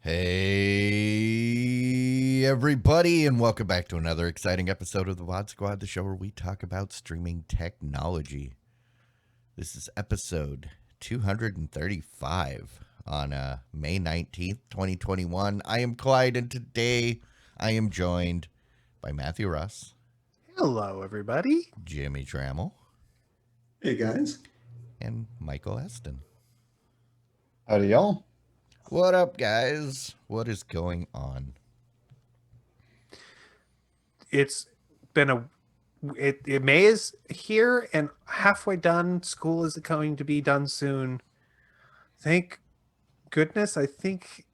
Hey, everybody, and welcome back to another exciting episode of the VOD Squad, the show where we talk about streaming technology. This is episode 235 on May 19th, 2021. I am Clyde, and today I am joined by Matthew Russ. Hello, everybody. Jimmy Trammell. Hey, guys. And Michael Eston. Howdy, y'all. What up, guys? What is going on? It's been May is here and halfway done. School is going to be done soon. Thank goodness. I think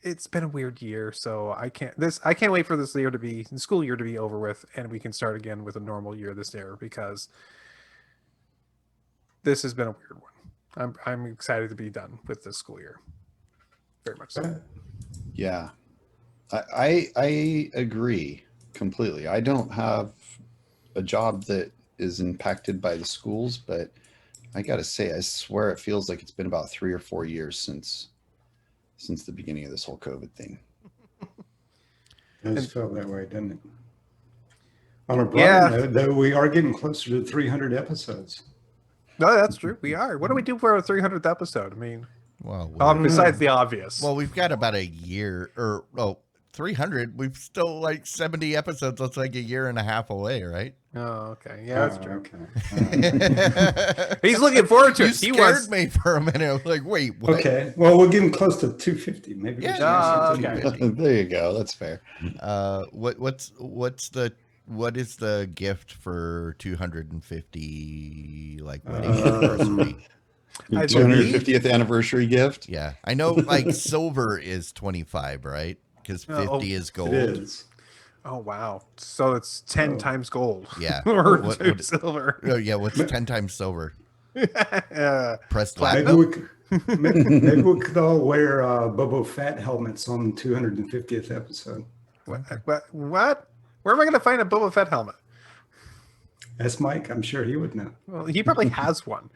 it's been a weird year, so I can't wait for the school year to be over with, and we can start again with a normal year this year, because this has been a weird one. I'm excited to be done with this school year. Very much so. Yeah, I agree completely. I don't have a job that is impacted by the schools, but I gotta say, I swear it feels like it's been about 3 or 4 years since the beginning of this whole COVID thing. It just felt that way, didn't it? On a brighter note, though, we are getting closer to 300 episodes. No, that's true. We are. What do we do for our 300th episode? I mean, Well, besides the obvious. Well, we've got about a year, 300. We've still like 70 episodes. That's like a year and a half away, right? Oh, okay. Yeah, that's true. Okay. He's looking forward to You it. He scared me for a minute. I was like, wait, what? Okay. Well, we're getting close to 250. Maybe. Yeah. Okay. There you go. That's fair. What is the gift for 250 like wedding anniversary? I 250th anniversary gift. Yeah, I know. Like silver is 25, right? Because 50 is gold. It is. Oh, wow. So it's 10 times gold. Yeah. Or What- silver. Oh yeah, what's 10 times silver? Pressed Maybe platinum. maybe we could all wear Boba Fett helmets on the 250th episode. What? Where am I going to find a Boba Fett helmet? That's Mike. I'm sure he would know. Well, he probably has one.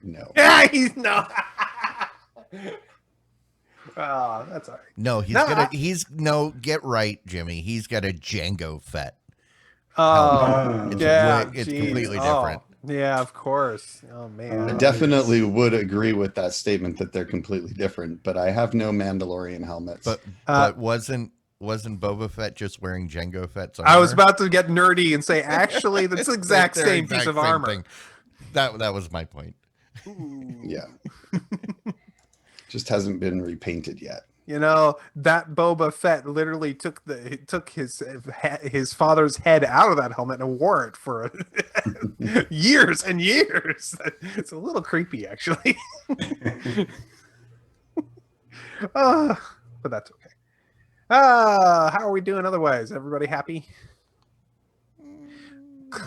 No. Yeah, he's no. Oh, that's all right. No, get right, Jimmy. He's got a Django Fett. Oh, It's yeah. it's geez. completely Oh, different. yeah, of course. Oh, man. I definitely would agree with that statement that they're completely different, but I have no Mandalorian helmets. But wasn't Boba Fett just wearing Django Fett's armor? I was about to get nerdy and say, actually, that's the exact They're same piece of same armor. thing. That was my point. Yeah. Just hasn't been repainted yet. You know, that Boba Fett literally took his father's head out of that helmet and wore it for years and years. It's a little creepy, actually. But that's okay. How are we doing otherwise? Everybody happy?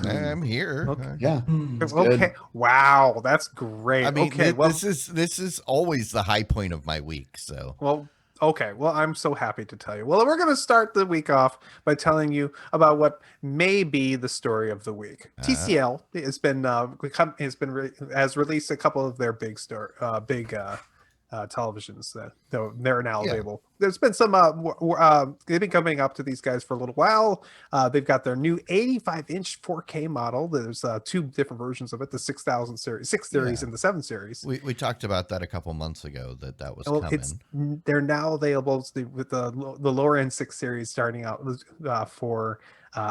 I'm here. Okay. Yeah. Okay. Good. Wow, that's great. I mean, okay, well, this is always the high point of my week. So okay. Well, I'm so happy to tell you. Well, we're going to start the week off by telling you about what may be the story of the week. TCL has released a couple of their big televisions that they're now available. There's been some they've been coming up to these guys for a little while. They've got their new 85-inch 4K model. There's two different versions of it: the 6000 series, 6 series, and the 7 series. we talked about that a couple months ago that was coming. They're now available with the lower end 6 series starting out for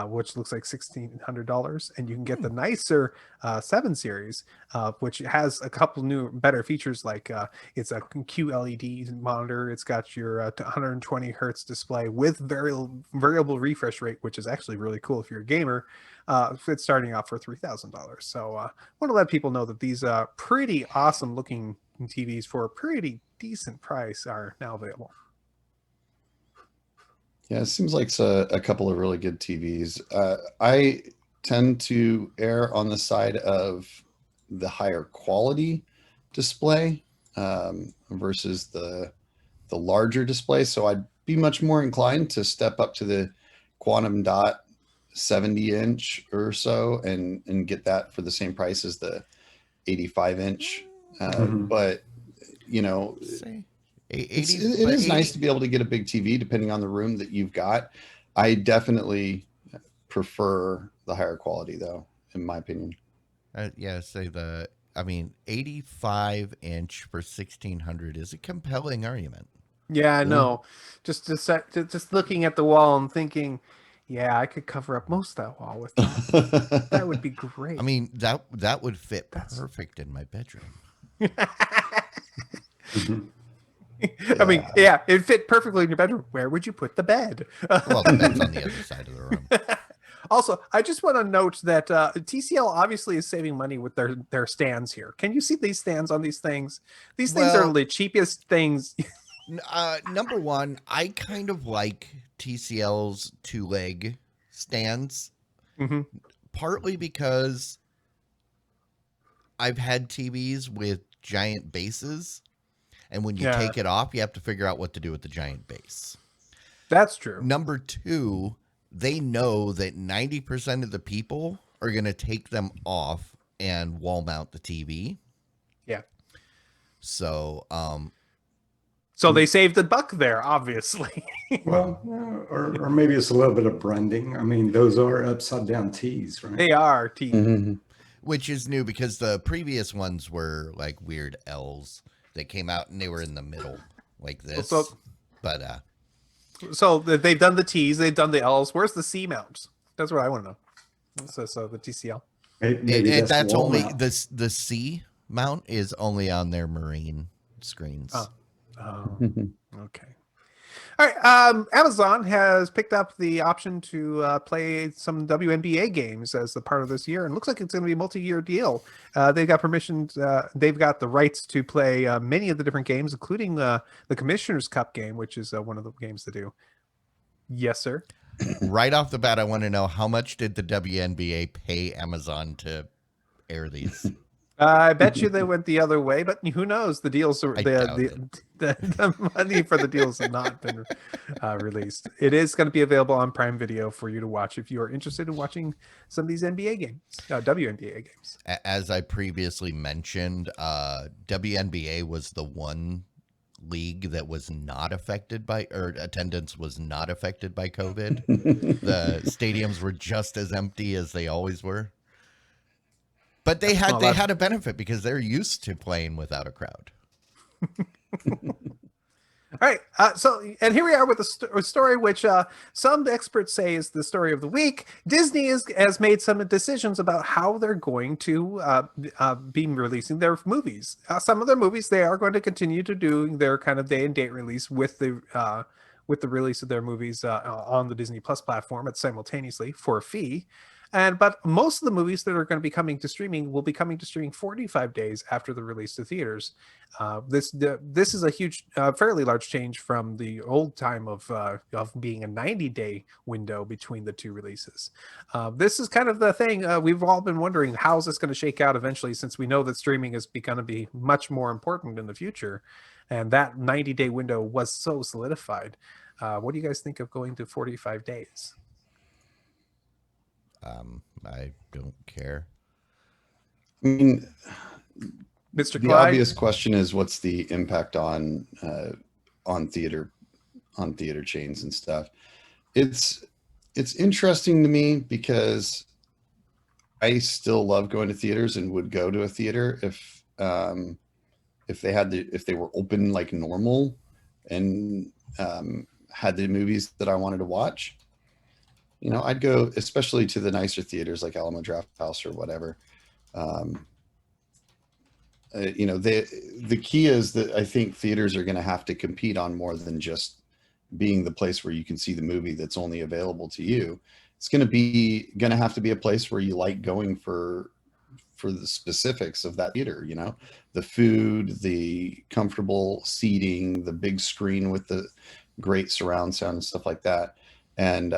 which looks like $1,600, and you can get the nicer 7 series, which has a couple new better features, like it's a QLED monitor. It's got your 120 hertz display with variable refresh rate, which is actually really cool if you're a gamer. It's starting out for $3,000. So I want to let people know that these pretty awesome looking TVs for a pretty decent price are now available. Yeah, it seems like a couple of really good TVs. I tend to err on the side of the higher quality display versus the larger display. So I'd be much more inclined to step up to the quantum dot 70-inch or so and get that for the same price as the 85-inch. But you know, Say, it is nice to be able to get a big TV depending on the room that you've got. I definitely prefer the higher quality though, in my opinion. Yeah, say the. I mean, 85-inch for 1600 is a compelling argument. Yeah, I know. Just looking at the wall and thinking, yeah, I could cover up most of that wall with that. That would be great. I mean, that would fit perfect in my bedroom. I mean, yeah, it fit perfectly in your bedroom. Where would you put the bed? Well, the bed's on the other side of the room. Also, I just want to note that TCL obviously is saving money with their stands here. Can you see these stands on these things? These things are the cheapest things. Number one, I kind of like TCL's 2-leg stands, partly because I've had TVs with giant bases, and when you take it off, you have to figure out what to do with the giant base. That's true. Number two, they know that 90% of the people are going to take them off and wall mount the TV. Yeah. So, so they saved the buck there, obviously. Well, or maybe it's a little bit of branding. I mean, those are upside down T's, right? They are T's. Which is new because the previous ones were like weird L's that came out and they were in the middle like this. So they've done the T's, they've done the L's. Where's the C mounts? That's what I want to know. So the TCL. Maybe that's only the C mount is only on their marine screens. Oh, okay. All right. Amazon has picked up the option to play some WNBA games as a part of this year, and looks like it's going to be a multi-year deal. They've got permissions. They've got the rights to play many of the different games, including the Commissioner's Cup game, which is one of the games to do. Yes, sir. Right off the bat, I want to know how much did the WNBA pay Amazon to air these? I bet you they went the other way, but who knows? The deals are the money for the deals have not been released. It is going to be available on Prime Video for you to watch if you are interested in watching some of these NBA games, WNBA games. As I previously mentioned, WNBA was the one league that was not affected by, or attendance was not affected by COVID. The stadiums were just as empty as they always were. But they had a benefit because they're used to playing without a crowd. All right. And here we are with a story which some experts say is the story of the week. Disney has made some decisions about how they're going to be releasing their movies. Some of their movies, they are going to continue to do their kind of day and date release with the release of their movies on the Disney Plus platform simultaneously for a fee. But most of the movies that are going to be coming to streaming will be coming to streaming 45 days after the release to theaters. This is a huge, fairly large change from the old time of being a 90-day window between the two releases. This is kind of the thing we've all been wondering, how is this going to shake out eventually, since we know that streaming is going to be much more important in the future, and that 90-day window was so solidified. What do you guys think of going to 45 days? I don't care. I mean, Mr. The Clyde? obvious question is, what's the impact on theater chains and stuff? It's interesting to me because I still love going to theaters and would go to a theater if they were open like normal and had the movies that I wanted to watch. You know, I'd go, especially to the nicer theaters like Alamo Drafthouse or whatever. You know, the key is that I think theaters are going to have to compete on more than just being the place where you can see the movie that's only available to you. It's going to have to be a place where you like going for for the specifics of that theater, you know, the food, the comfortable seating, the big screen with the great surround sound and stuff like that. And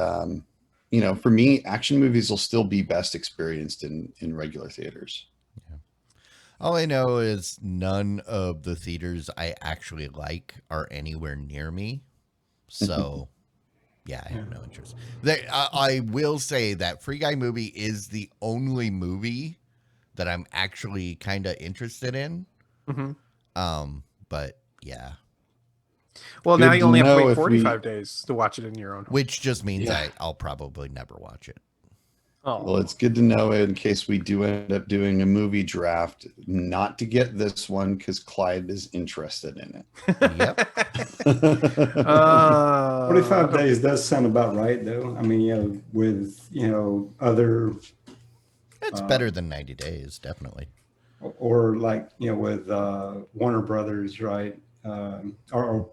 you know, for me, action movies will still be best experienced in regular theaters. All I know is none of the theaters I actually like are anywhere near me. So, yeah, I have no interest. I will say that Free Guy movie is the only movie that I'm actually kind of interested in. But, yeah. Well, Good now you to only have to know wait if 45 days to watch it in your own home. Which just means Yeah. I'll probably never watch it. Oh. Well, it's good to know in case we do end up doing a movie draft, not to get this one because Clyde is interested in Yep. 45 days does sound about right, though. I mean, you know, with, you know, other, It's better than 90 days, definitely. or like, you know, with Warner Brothers, right? Or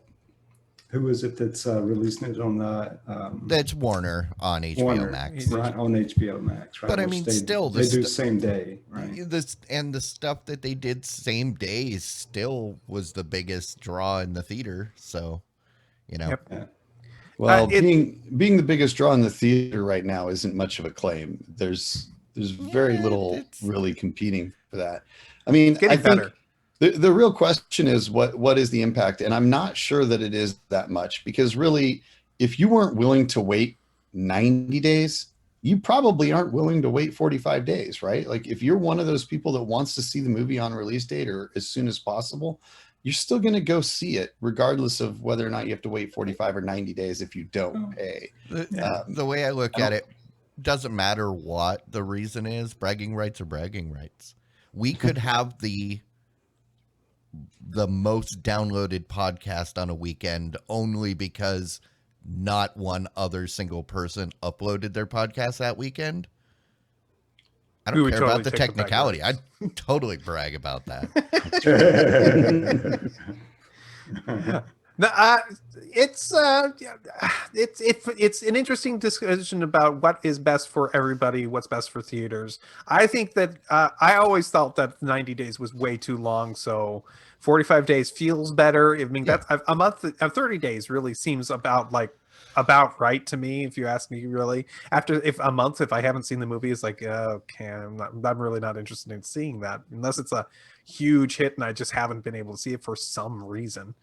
who is it that's releasing it on the That's Warner on HBO Warner, Max. right? On HBO Max, right? But I Which mean, they, still, they do same day, right? The stuff that they did same day still was the biggest draw in the theater. So, you know. Yep. Yeah. Well, being the biggest draw in the theater right now isn't much of a claim. There's very little really competing for that. I mean, I think better. The real question is what is the impact? And I'm not sure that it is that much, because really, if you weren't willing to wait 90 days, you probably aren't willing to wait 45 days, right? Like if you're one of those people that wants to see the movie on release date or as soon as possible, you're still going to go see it regardless of whether or not you have to wait 45 or 90 days if you don't pay. The way I look at it, doesn't matter what the reason is, bragging rights are bragging rights. We could have the most downloaded podcast on a weekend only because not one other single person uploaded their podcast that weekend. I don't care about the technicality. I'd totally brag about that. It's an interesting discussion about what is best for everybody, what's best for theaters. I think that I always felt that 90 days was way too long, so 45 days feels better. I mean, that's a month. 30 days really seems about right to me, if you ask me. Really, if I haven't seen the movie, it's like, okay, I'm really not interested in seeing that unless it's a huge hit and I just haven't been able to see it for some reason.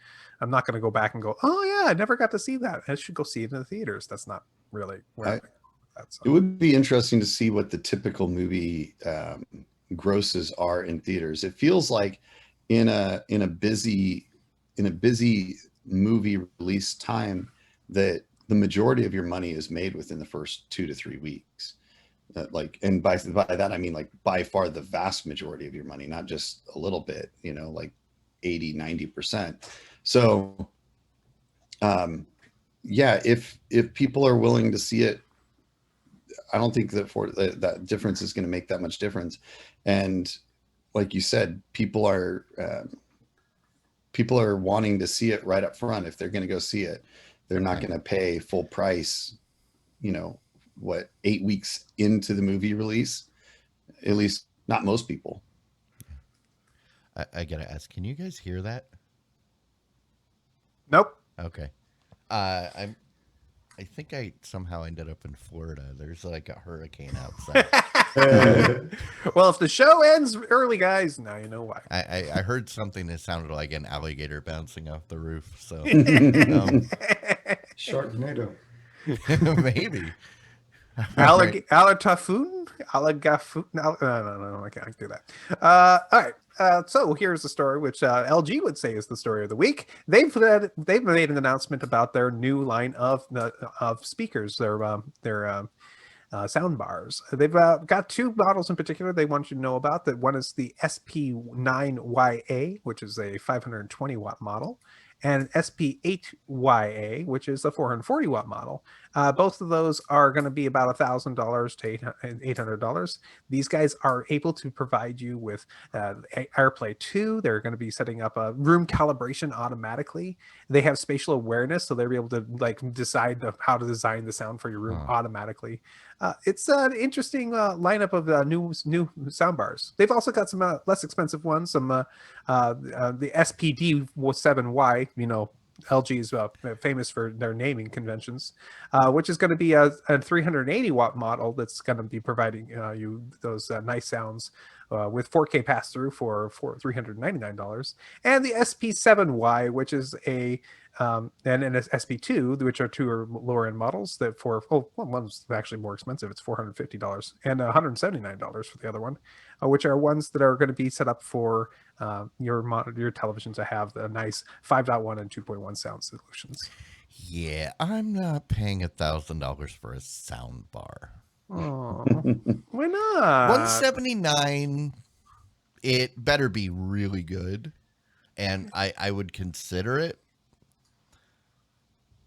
I'm not going to go back and go, oh yeah, I never got to see that. I should go see it in the theaters. That's not really where it would be interesting to see what the typical movie grosses are in theaters. It feels like in a busy movie release time that the majority of your money is made within the first 2 to 3 weeks. And by that I mean like by far the vast majority of your money, not just a little bit, you know, like 80-90%. So if people are willing to see it, I don't think that that difference is going to make that much difference. And like you said, people are wanting to see it right up front. If they're going to go see it, they're not going to pay full price, you know, 8 weeks into the movie release, at least not most people. I gotta ask, can you guys hear that? Nope. Okay. I think I somehow ended up in Florida. There's like a hurricane outside. Well, if the show ends early, guys, now you know why. I heard something that sounded like an alligator bouncing off the roof. So Sharknado. Maybe. Alagafun? No, I can't do that. All right. So here's the story, which LG would say is the story of the week. They've made an announcement about their new line of speakers, their sound bars. They've got two models in particular they want you to know about. That one is the SP9YA, which is a 520 watt model, and an SP8YA, which is a 440 watt model. Both of those are going to be about $1,000 to $800. These guys are able to provide you with AirPlay 2. They're going to be setting up a room calibration automatically. They have spatial awareness, so they'll be able to like decide how to design the sound for your room automatically. It's an interesting lineup of new sound bars. They've also got some less expensive ones. Some the SPD7Y, LG is famous for their naming conventions, which is going to be a 380 watt model that's going to be providing you those nice sounds with 4K pass through for $399, and the SP7Y, which is and an SP2, which are two lower end models that one's actually more expensive. It's $450 and $179 for the other one, which are ones that are going to be set up for your television to have the nice 5.1 and 2.1 sound solutions. Yeah, I'm not paying $1,000 for a sound bar. Oh, why not? 179. It better be really good, and I would consider it.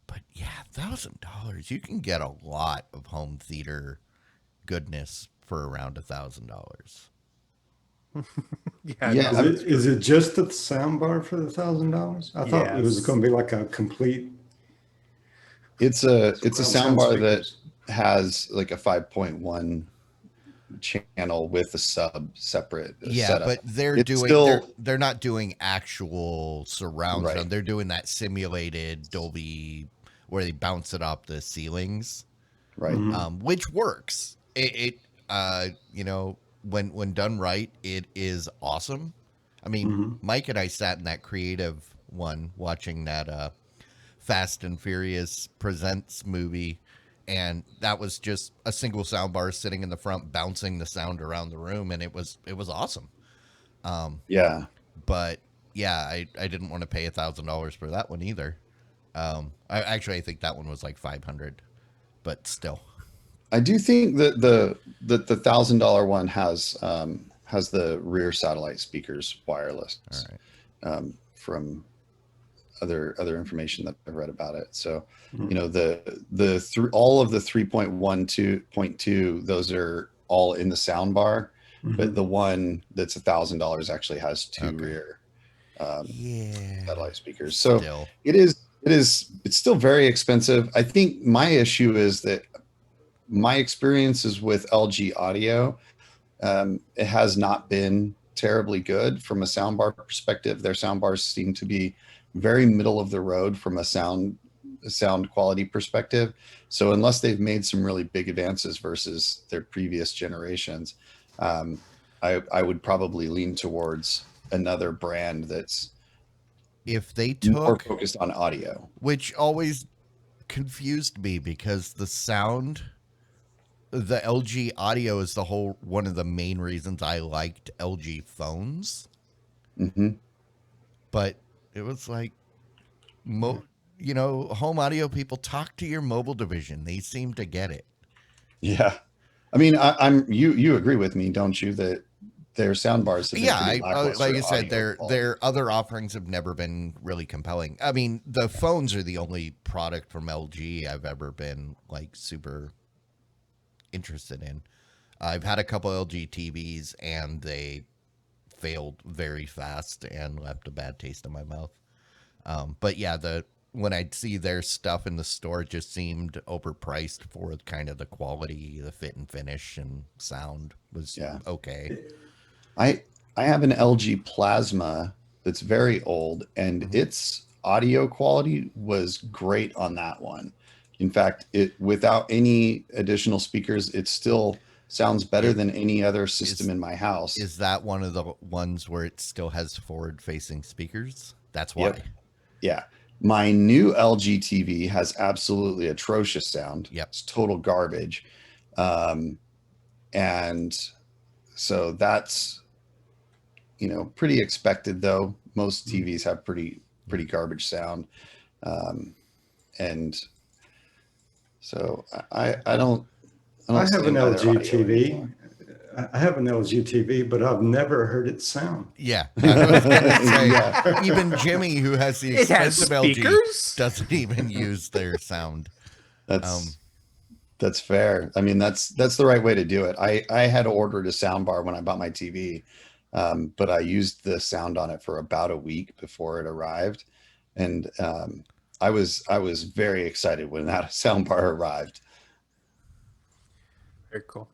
But yeah, $1,000. You can get a lot of home theater goodness for around $1,000. Yeah. Is it just the sound bar for the $1,000? I thought it was going to be like a complete. It's a sound bar that speakers. has like a 5.1 channel with a separate setup. But they're It's doing still, they're not doing actual surround Right. sound. They're doing that simulated Dolby where they bounce it off the ceilings, right. which works. It when done right, it is awesome. I mean, Mike and I sat in that creative one watching that Fast and Furious Presents movie, and that was just a single sound bar sitting in the front bouncing the sound around the room, and it was awesome. Yeah. But yeah, I didn't want to pay $1,000 for that one either. I think that one was like $500, but still. I do think that the $1,000 one has the rear satellite speakers wireless. All right. From other information that I've read about it. So, all of the 3.1.2, those are all in the sound bar, but the one that's $1,000 actually has two rear satellite speakers. So Still. it's still very expensive. I think my issue is that my experiences with LG audio, it has not been terribly good from a soundbar perspective. Their soundbars seem to be very middle of the road from a sound quality perspective. So unless they've made some really big advances versus their previous generations, I would probably lean towards another brand that's if they more took, focused on audio. which always confused me because the LG audio is one of the main reasons I liked LG phones. But it was like, home audio people, talk to your mobile division. They seem to get it. Yeah. I mean, you agree with me, don't you, that their soundbars have been pretty lackluster like I said, audio quality. their other offerings have never been really compelling. I mean, the phones are the only product from LG I've ever been like super interested in. I've had a couple LG TVs and they failed very fast and left a bad taste in my mouth. But yeah, when I'd see their stuff in the store, it just seemed overpriced for kind of the quality, the fit and finish, and sound was okay. I have an LG Plasma that's very old, and its audio quality was great on that one. In fact, without any additional speakers, it still sounds better than any other system in my house. Is that one of the ones where it still has forward-facing speakers? That's why. Yep. Yeah. My new LG TV has absolutely atrocious sound. Yep. It's total garbage. And so that's, pretty expected, though. Most TVs have pretty garbage sound. And so I don't I have an LG TV. I have an LG TV, but I've never heard it sound. Yeah, I was gonna say, Yeah. even Jimmy, who has the It has expensive LG, speakers. doesn't even use their sound. That's fair. I mean, that's the right way to do it. I had ordered a sound bar when I bought my TV, but I used the sound on it for about a week before it arrived, and I was very excited when that sound bar arrived. Very cool.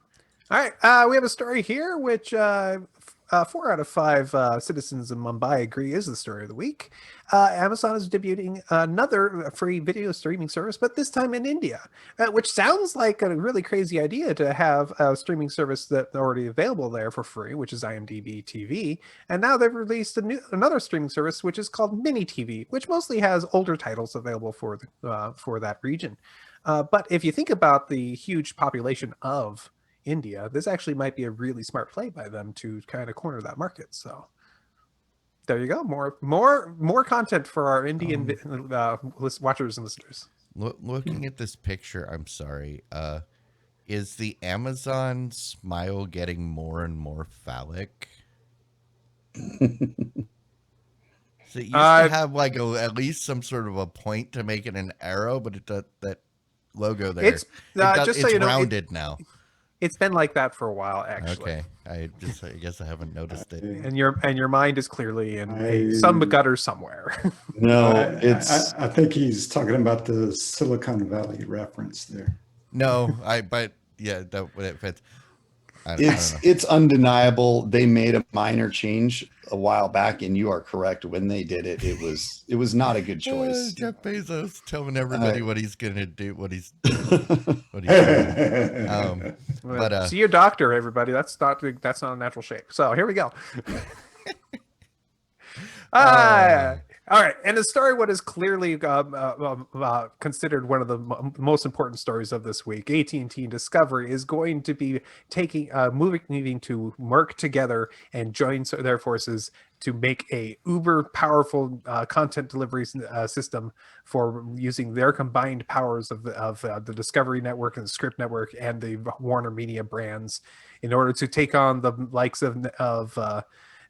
All right, we have a story here, which 4 out of 5 citizens in Mumbai agree is the story of the week. Amazon is debuting another free video streaming service, but this time in India, which sounds like a really crazy idea to have a streaming service that's already available there for free, which is IMDb TV. And now they've released another streaming service, which is called Mini TV, which mostly has older titles available for that region. But if you think about the huge population of India, this actually might be a really smart play by them to kind of corner that market. So there you go. More content for our Indian watchers and listeners. Looking at this picture, I'm sorry. Is the Amazon smile getting more and more phallic? So it used to have like at least some sort of a point to make it an arrow, but it does that logo there. It's just so you know, rounded now. It's been like that for a while, actually. Okay, I guess I haven't noticed it. And your mind is clearly in some gutter somewhere. No, I think he's talking about the Silicon Valley reference there. No, but yeah, that fits. It's undeniable. They made a minor change a while back, and you are correct. When they did it, it was not a good choice. Jeff Bezos telling everybody what he's gonna do, what he's doing. But see your doctor, everybody. That's not a natural shape. So here we go. All right, and the story, what is clearly considered one of the most important stories of this week, AT&T and Discovery is going to be moving to work together and join their forces to make a uber powerful content delivery system for using their combined powers of the Discovery Network and the Script Network and the Warner Media brands in order to take on the likes of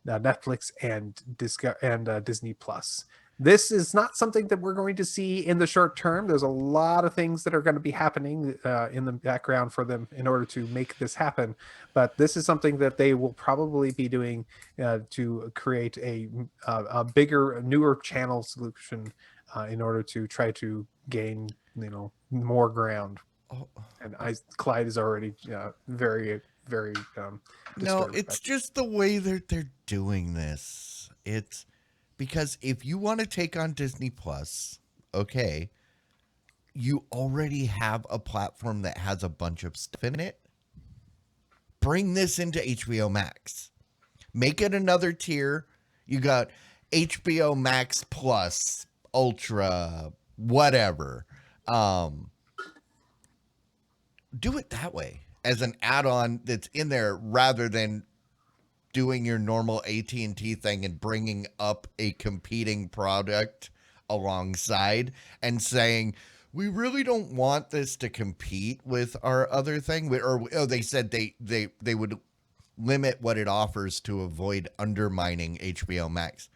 Netflix and Disney Plus. This is not something that we're going to see in the short term. There's a lot of things that are going to be happening in the background for them in order to make this happen. But this is something that they will probably be doing to create a bigger, newer channel solution in order to try to gain, more ground. And Clyde is already very, very. No, it's just the way they're doing this. It's because if you want to take on Disney Plus, okay, you already have a platform that has a bunch of stuff in it. Bring this into HBO Max. Make it another tier. You got HBO Max Plus, Ultra, whatever. Do it that way as an add-on that's in there rather than doing your normal AT&T thing and bringing up a competing product alongside and saying, we really don't want this to compete with our other thing. Or they said they would limit what it offers to avoid undermining HBO Max.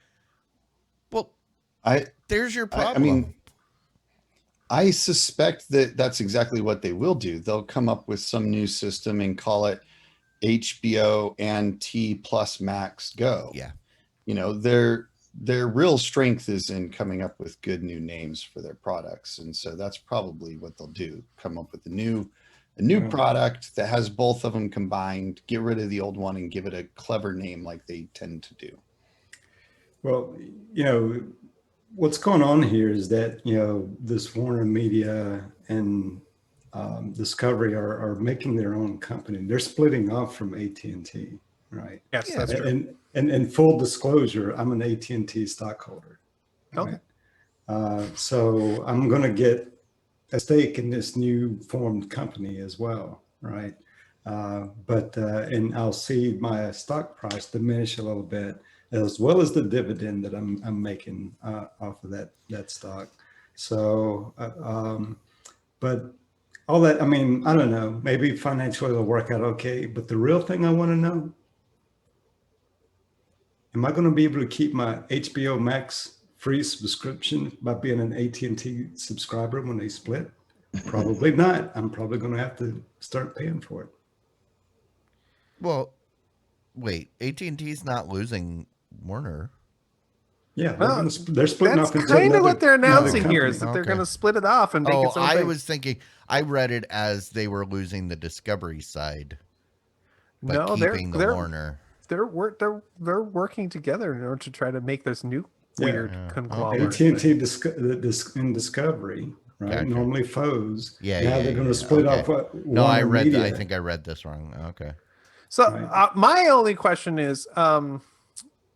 Well, there's your problem. I suspect that that's exactly what they will do. They'll come up with some new system and call it HBO and T plus Max Go. Yeah. Their real strength is in coming up with good new names for their products. And so that's probably what they'll do. Come up with a new product that has both of them combined, get rid of the old one and give it a clever name like they tend to do. Well, what's going on here is that, this Warner Media and Discovery are making their own company. They're splitting off from AT&T, right? Yes, that's true. And full disclosure, I'm an AT&T stockholder. Okay. Right? So I'm going to get a stake in this new formed company as well, right? And I'll see my stock price diminish a little bit, as well as the dividend that I'm making off of that stock. So, but all that, I mean, I don't know, maybe financially it'll work out okay, but the real thing I want to know, am I going to be able to keep my HBO Max free subscription by being an AT&T subscriber when they split? Probably not. I'm probably going to have to start paying for it. Well, wait, AT&T's not losing Warner. Yeah, Well, they're splitting that's off into kind of what they're another announcing here is company. that they're Okay. going to split it off and make Oh, its own I thing. was thinking, I read it as they were losing the Discovery side, but No, keeping the Warner. they're working together in order to try to make this new Yeah. weird Yeah. conglomerate. AT&T thing. in Discovery, right? Gotcha. Normally foes. Yeah, Now yeah, they're going yeah, to split okay. off what No, I Warner read. Media. I think I read this wrong. Okay. So Right. my only question is,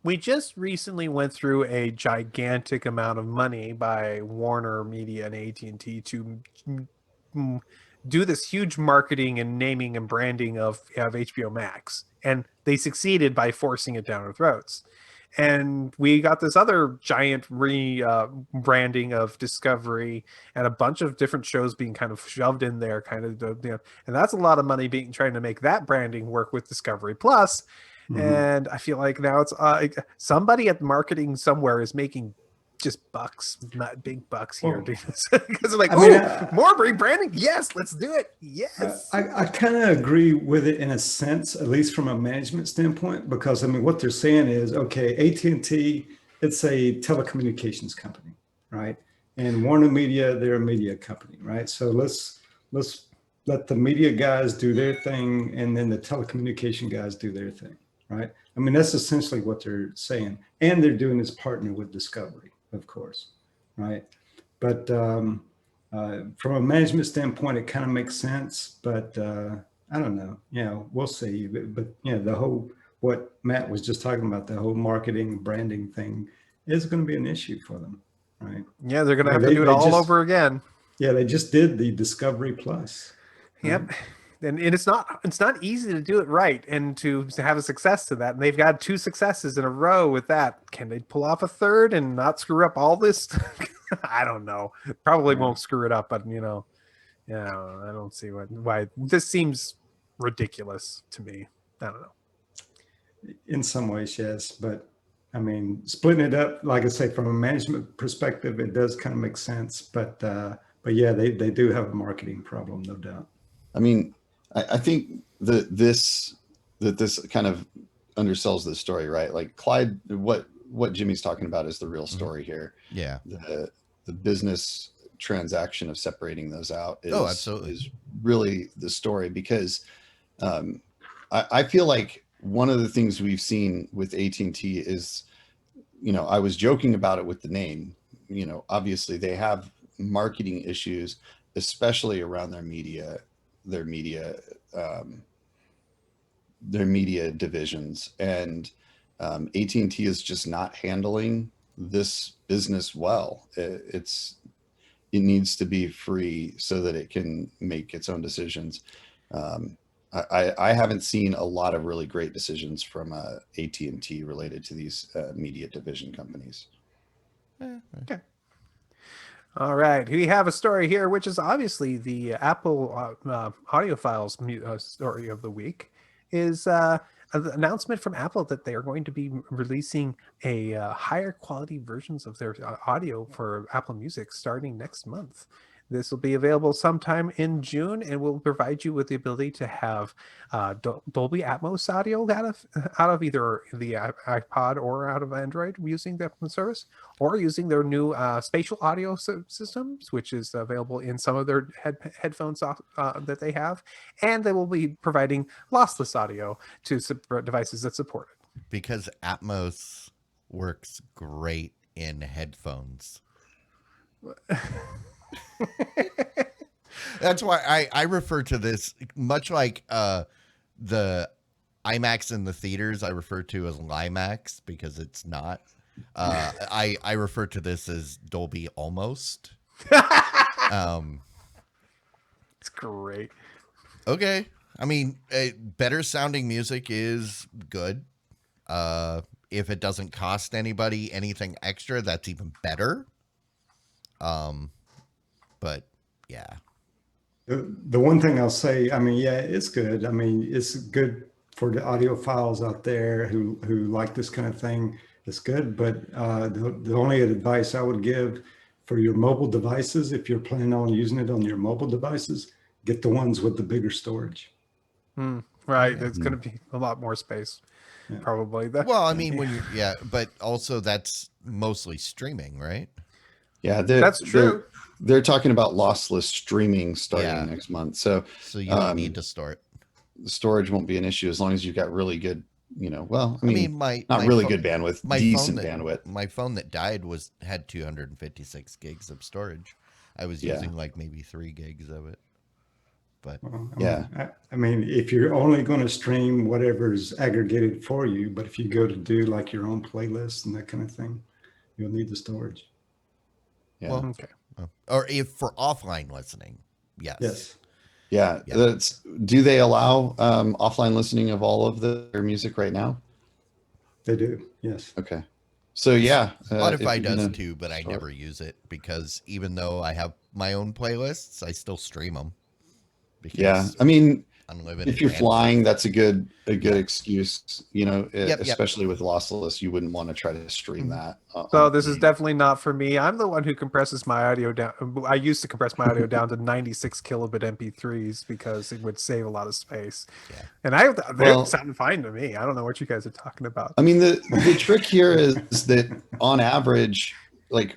we just recently went through a gigantic amount of money by Warner Media and AT&T to do this huge marketing and naming and branding of HBO Max, and they succeeded by forcing it down our throats. And we got this other giant branding of Discovery and a bunch of different shows being kind of shoved in there, kind of, and that's a lot of money being trying to make that branding work with Discovery Plus. And I feel like now it's somebody at marketing somewhere is making just bucks, not big bucks here, Well, because they're like, I mean, more rebranding. Yes, let's do it. Yes. I kind of agree with it in a sense, at least from a management standpoint, because I mean, what they're saying is, okay, AT&T, it's a telecommunications company, right? And Warner Media, they're a media company, right? So let's let the media guys do their thing, and then the telecommunication guys do their thing, right? I mean, that's essentially what they're saying, and they're doing this partner with Discovery, of course, right? But from a management standpoint, it kind of makes sense, but I don't know. We'll see. But the whole what Matt was just talking about, the whole marketing branding thing, is going to be an issue for them, right? Yeah, they're going to have to do it all over again. Yeah, they just did the Discovery Plus. Right? Yep. And it's not easy to do it right and to have a success to that. And they've got 2 successes in a row with that. Can they pull off a third and not screw up all this? I don't know. Probably won't screw it up, but I don't see why this seems ridiculous to me. I don't know. In some ways, yes, but I mean, splitting it up, like I say, from a management perspective, it does kind of make sense. But yeah, they do have a marketing problem, no doubt. I mean, I think that this kind of undersells the story, right? Like Clyde, what Jimmy's talking about is the real story here. Yeah. The business transaction of separating those out is really the story, because I feel like one of the things we've seen with AT&T is, I was joking about it with the name, obviously they have marketing issues, especially around their media divisions, and AT&T is just not handling this business well. It needs to be free so that it can make its own decisions. I haven't seen a lot of really great decisions from AT&T related to these media division companies. Okay. All right, we have a story here, which is obviously the Apple Audiophiles story of the week, is an announcement from Apple that they are going to be releasing a higher quality versions of their audio for Apple Music starting next month. This will be available sometime in June and will provide you with the ability to have Dolby Atmos audio out of either the iPod or out of Android using the service, or using their new spatial audio systems, which is available in some of their headphones that they have. And they will be providing lossless audio to devices that support it. Because Atmos works great in headphones. That's why I refer to this much like the IMAX in the theaters I refer to as Limax, because it's not. I refer to this as Dolby almost. It's great. Okay. I mean, better sounding music is good. If it doesn't cost anybody anything extra, that's even better. But yeah. The one thing I'll say, I mean, yeah, it's good. I mean, it's good for the audiophiles out there who like this kind of thing. It's good, but the only advice I would give for your mobile devices, if you're planning on using it on your mobile devices, get the ones with the bigger storage. Right. Yeah. It's going to be a lot more space, Yeah. probably. Well, I mean, when you're but also that's mostly streaming, right? Yeah, That's true. they're talking about lossless streaming starting Yeah. next month. So You don't need to store it. the storage won't be an issue as long as you've got really good, well, I mean my not really good bandwidth, decent phone bandwidth. My phone that died had 256 gigs of storage. I was using like maybe 3 gigs of it. But I mean, if you're only going to stream whatever's aggregated for you, but if you go to do like your own playlist and that kind of thing, you'll need the storage. Yeah. Well, Okay. or if for offline listening, yes. Yeah. Do they allow offline listening of all of their music right now? They do, yes. Okay. So yeah, Spotify does too, but I never use it because even though I have my own playlists, I still stream them. Yeah, I mean, unlimited if you're bandwidth. flying, that's a good excuse. Especially with lossless, you wouldn't want to try to stream that. So this is definitely not for me. I'm the one who compresses my audio down. I used to compress my audio down to 96 kilobit MP3s because it would save a lot of space. Yeah. And they sound fine to me. I don't know what you guys are talking about. I mean, the trick here is that on average, like,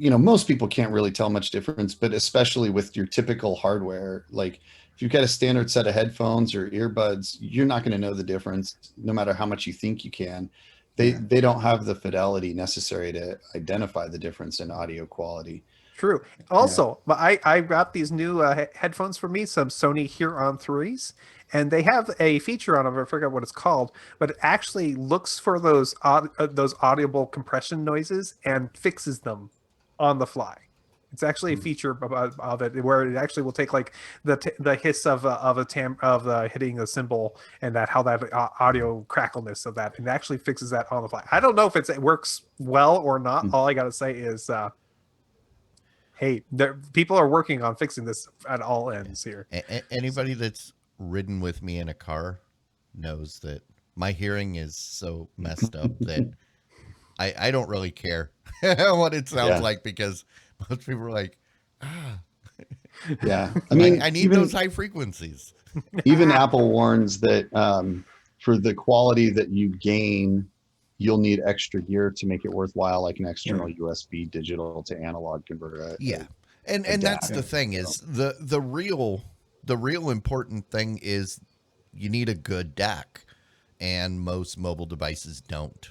most people can't really tell much difference, but especially with your typical hardware, like if you've got a standard set of headphones or earbuds, you're not going to know the difference no matter how much you think you can. They don't have the fidelity necessary to identify the difference in audio quality. True. Also, I got these new headphones for me, some Sony Huron 3s, and they have a feature on them, I forget what it's called, but it actually looks for those audible compression noises and fixes them on the fly. It's actually a feature of it where it actually will take like the hiss of hitting a cymbal and how that audio crackleness of that, and it actually fixes that on the fly. I don't know if it works well or not. All I gotta say is, hey, people are working on fixing this at all ends here. Anybody that's ridden with me in a car knows that my hearing is so messed up that I don't really care what it sounds like because most people are like, Yeah. I mean, I need those high frequencies. Even Apple warns that for the quality that you gain, you'll need extra gear to make it worthwhile, like an external USB digital to analog converter. And that's the thing is the real important thing is you need a good DAC, and most mobile devices don't.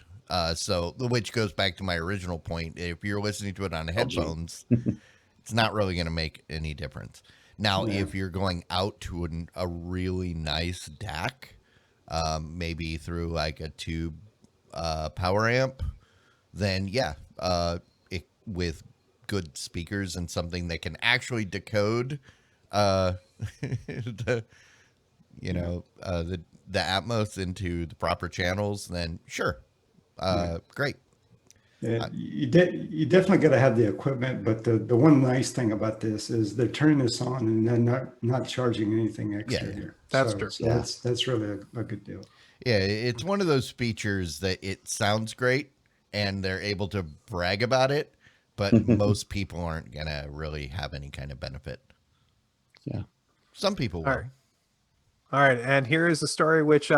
So which goes back to my original point. If you're listening to it on headphones, it's not really going to make any difference. Now, if you're going out to a really nice DAC, maybe through like a tube power amp, then with good speakers and something that can actually decode the Atmos into the proper channels, then sure. Great. Yeah, you definitely got to have the equipment, but the one nice thing about this is they're turning this on and they're not charging anything extra here. That's true. So that's really a good deal. Yeah, it's one of those features that it sounds great and they're able to brag about it, but most people aren't gonna really have any kind of benefit. Yeah, some people will. All right, and here is the story which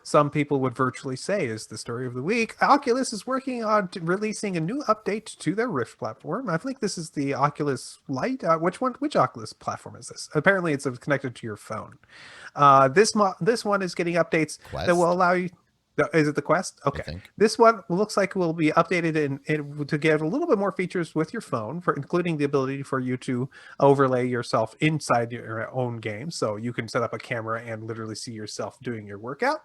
some people would virtually say is the story of the week. Oculus is working on releasing a new update to their Rift platform. I think this is the Oculus Lite. Which Oculus platform is this? Apparently, it's connected to your phone. This one is getting updates that will allow you. Is it the Quest? Okay. This one looks like will be updated to get a little bit more features with your phone, including the ability for you to overlay yourself inside your own game. So you can set up a camera and literally see yourself doing your workout.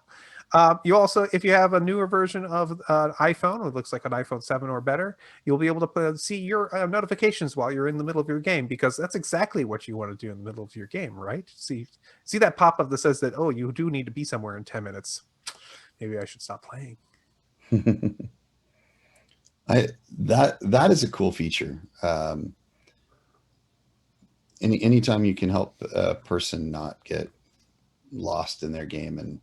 You also, if you have a newer version of iPhone, it looks like an iPhone 7 or better, you'll be able to see your notifications while you're in the middle of your game, because that's exactly what you want to do in the middle of your game, right? See that pop-up that says that, oh, you do need to be somewhere in 10 minutes. Maybe I should stop playing. That is a cool feature. anytime you can help a person not get lost in their game and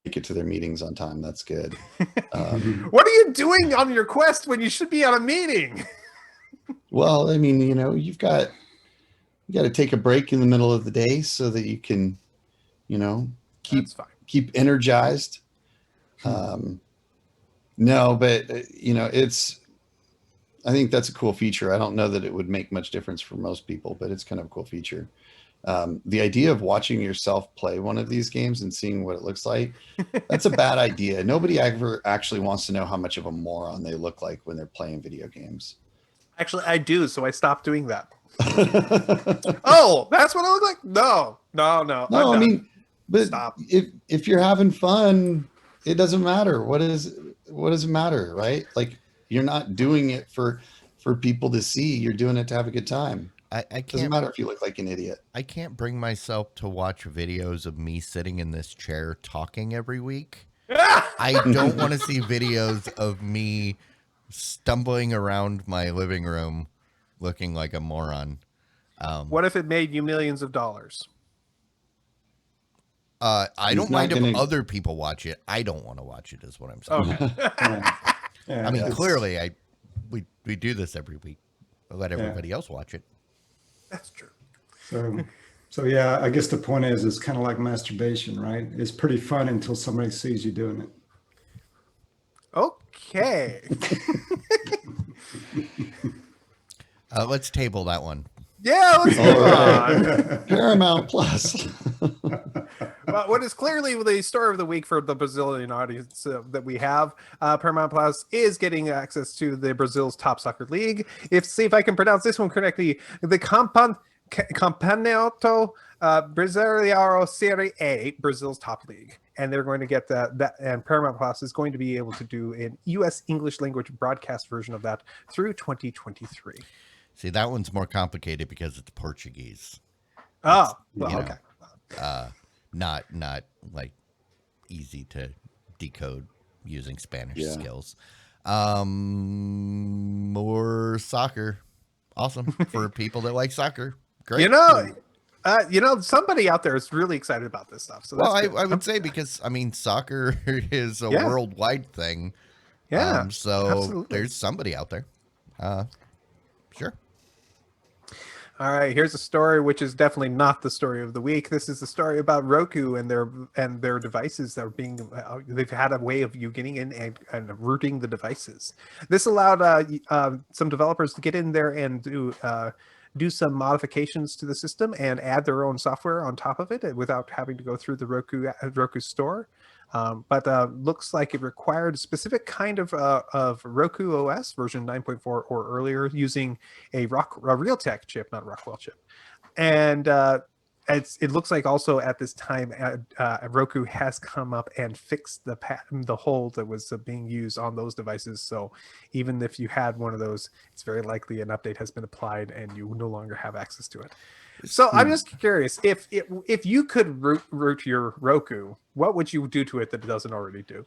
make it to their meetings on time, that's good. What are you doing on your quest when you should be on a meeting? Well, I mean, you got to take a break in the middle of the day so that you can, keep That's fine. keep energized. No, but I think that's a cool feature. I don't know that it would make much difference for most people, but it's kind of a cool feature. The idea of watching yourself play one of these games and seeing what it looks like, that's a bad idea. Nobody ever actually wants to know how much of a moron they look like when they're playing video games. Actually, I do, so I stopped doing that. Oh, that's what I look like? No. No, I mean, but Stop. if you're having fun, it doesn't matter. What does it matter, right? Like, you're not doing it for people to see. You're doing it to have a good time. I Doesn't can't matter if you look like an idiot. I can't bring myself to watch videos of me sitting in this chair talking every week. I don't want to see videos of me stumbling around my living room looking like a moron. What if it made you millions of dollars? I He's don't not mind if gonna- other people watch it. I don't want to watch it, is what I'm saying. Okay. Yeah, I mean, that's- clearly, we do this every week. I'll let everybody else watch it. That's true. So yeah, I guess the point is, it's kind of like masturbation, right? It's pretty fun until somebody sees you doing it. Okay. Let's table that one. Yeah, let's move on. Paramount Plus. Well, what is clearly the story of the week for the Brazilian audience that we have, Paramount Plus is getting access to the Brazil's top soccer league. See if I can pronounce this one correctly. The Campeonato Brasileiro Série A, Brazil's top league, and they're going to get that. And Paramount Plus is going to be able to do an U.S. English language broadcast version of that through 2023. See, that one's more complicated because it's Portuguese. Oh, well, you know, okay. Not like easy to decode using Spanish skills. More soccer. Awesome for people that like soccer. Great. Somebody out there is really excited about this stuff. So Well, that's good. I would say because soccer is a worldwide thing. Yeah. So absolutely. there's somebody out there. Sure. All right, here's a story which is definitely not the story of the week. This is a story about Roku and their devices that are being. They've had a way of you getting in and rooting the devices. This allowed some developers to get in there and do some modifications to the system and add their own software on top of it without having to go through the Roku store. But looks like it required a specific kind of Roku OS version 9.4 or earlier using a Realtek chip, not Rockwell chip. And it looks like also at this time Roku has come up and fixed the hole that was being used on those devices. So even if you had one of those, it's very likely an update has been applied and you no longer have access to it. So I'm just curious, if you could root your Roku, what would you do to it that it doesn't already do?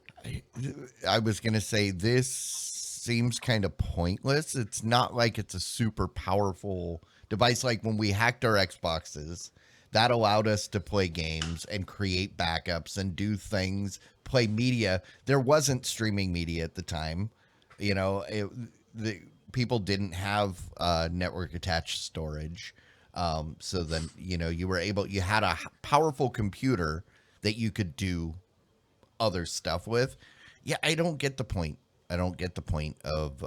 I was going to say this seems kind of pointless. It's not like it's a super powerful device. Like when we hacked our Xboxes, that allowed us to play games and create backups and do things, play media. There wasn't streaming media at the time. People didn't have network attached storage. So then, you had a powerful computer that you could do other stuff with. Yeah, I don't get the point. I don't get the point of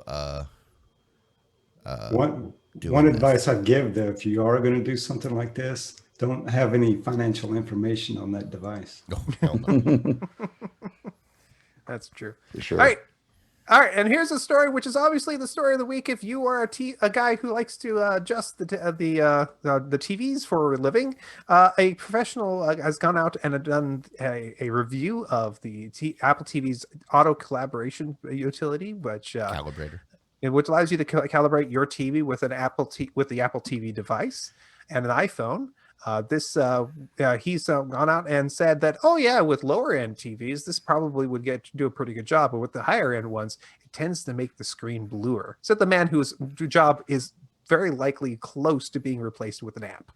One doing advice I'd give, though, if you are going to do something like this, don't have any financial information on that device. No, hell no. That's true. For sure. All right, and here's a story which is obviously the story of the week. If you are a guy who likes to adjust the TVs for a living, a professional has gone out and done a review of the Apple TV's auto calibration utility, which Calibrator. which allows you to calibrate your TV with the Apple TV device and an iPhone. He's gone out and said that, with lower end TVs, this probably would do a pretty good job, but with the higher end ones, it tends to make the screen bluer. So the man whose job is very likely close to being replaced with an app.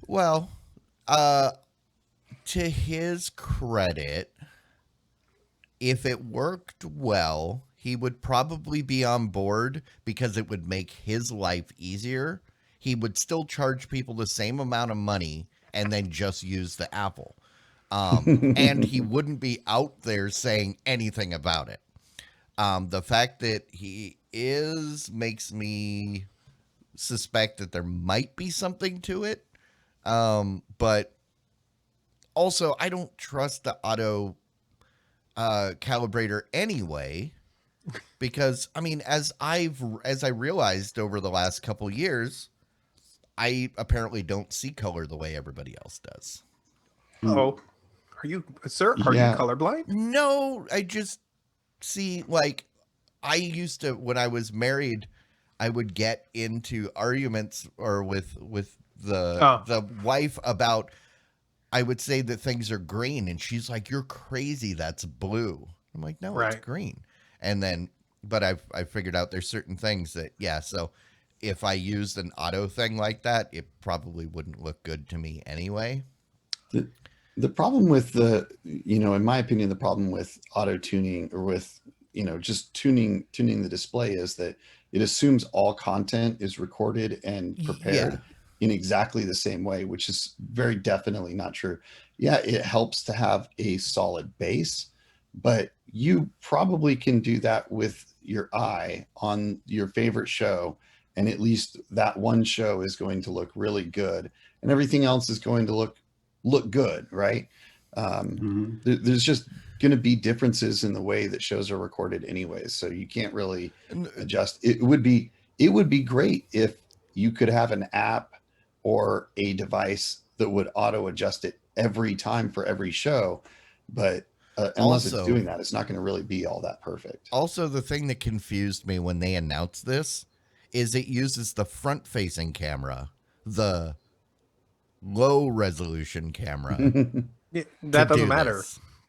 Well, to his credit, if it worked well, he would probably be on board because it would make his life easier. He would still charge people the same amount of money and then just use the Apple. And he wouldn't be out there saying anything about it. The fact that he is makes me suspect that there might be something to it. But also, I don't trust the auto calibrator anyway, because I mean, as I realized over the last couple years, I apparently don't see color the way everybody else does. Oh, are you, sir? Are you colorblind? No, I just see, like, I used to, when I was married, I would get into arguments or with the wife about, I would say that things are green, and she's like, "You're crazy. That's blue." I'm like, "No, Right. it's green." And then, but I figured out there's certain things that, yeah. So if I used an auto thing like that, it probably wouldn't look good to me anyway. The problem with in my opinion, the problem with auto tuning or with, just tuning the display is that it assumes all content is recorded and prepared in exactly the same way, which is very definitely not true. Yeah, it helps to have a solid base, but you probably can do that with your eye on your favorite show, and at least that one show is going to look really good, and everything else is going to look good, right? There's just going to be differences in the way that shows are recorded anyways, so you can't really adjust. It would be great if you could have an app or a device that would auto adjust it every time for every show, but unless it's doing that, it's not going to really be all that perfect. Also, the thing that confused me when they announced this is it uses the front-facing camera, the low-resolution camera. That doesn't matter.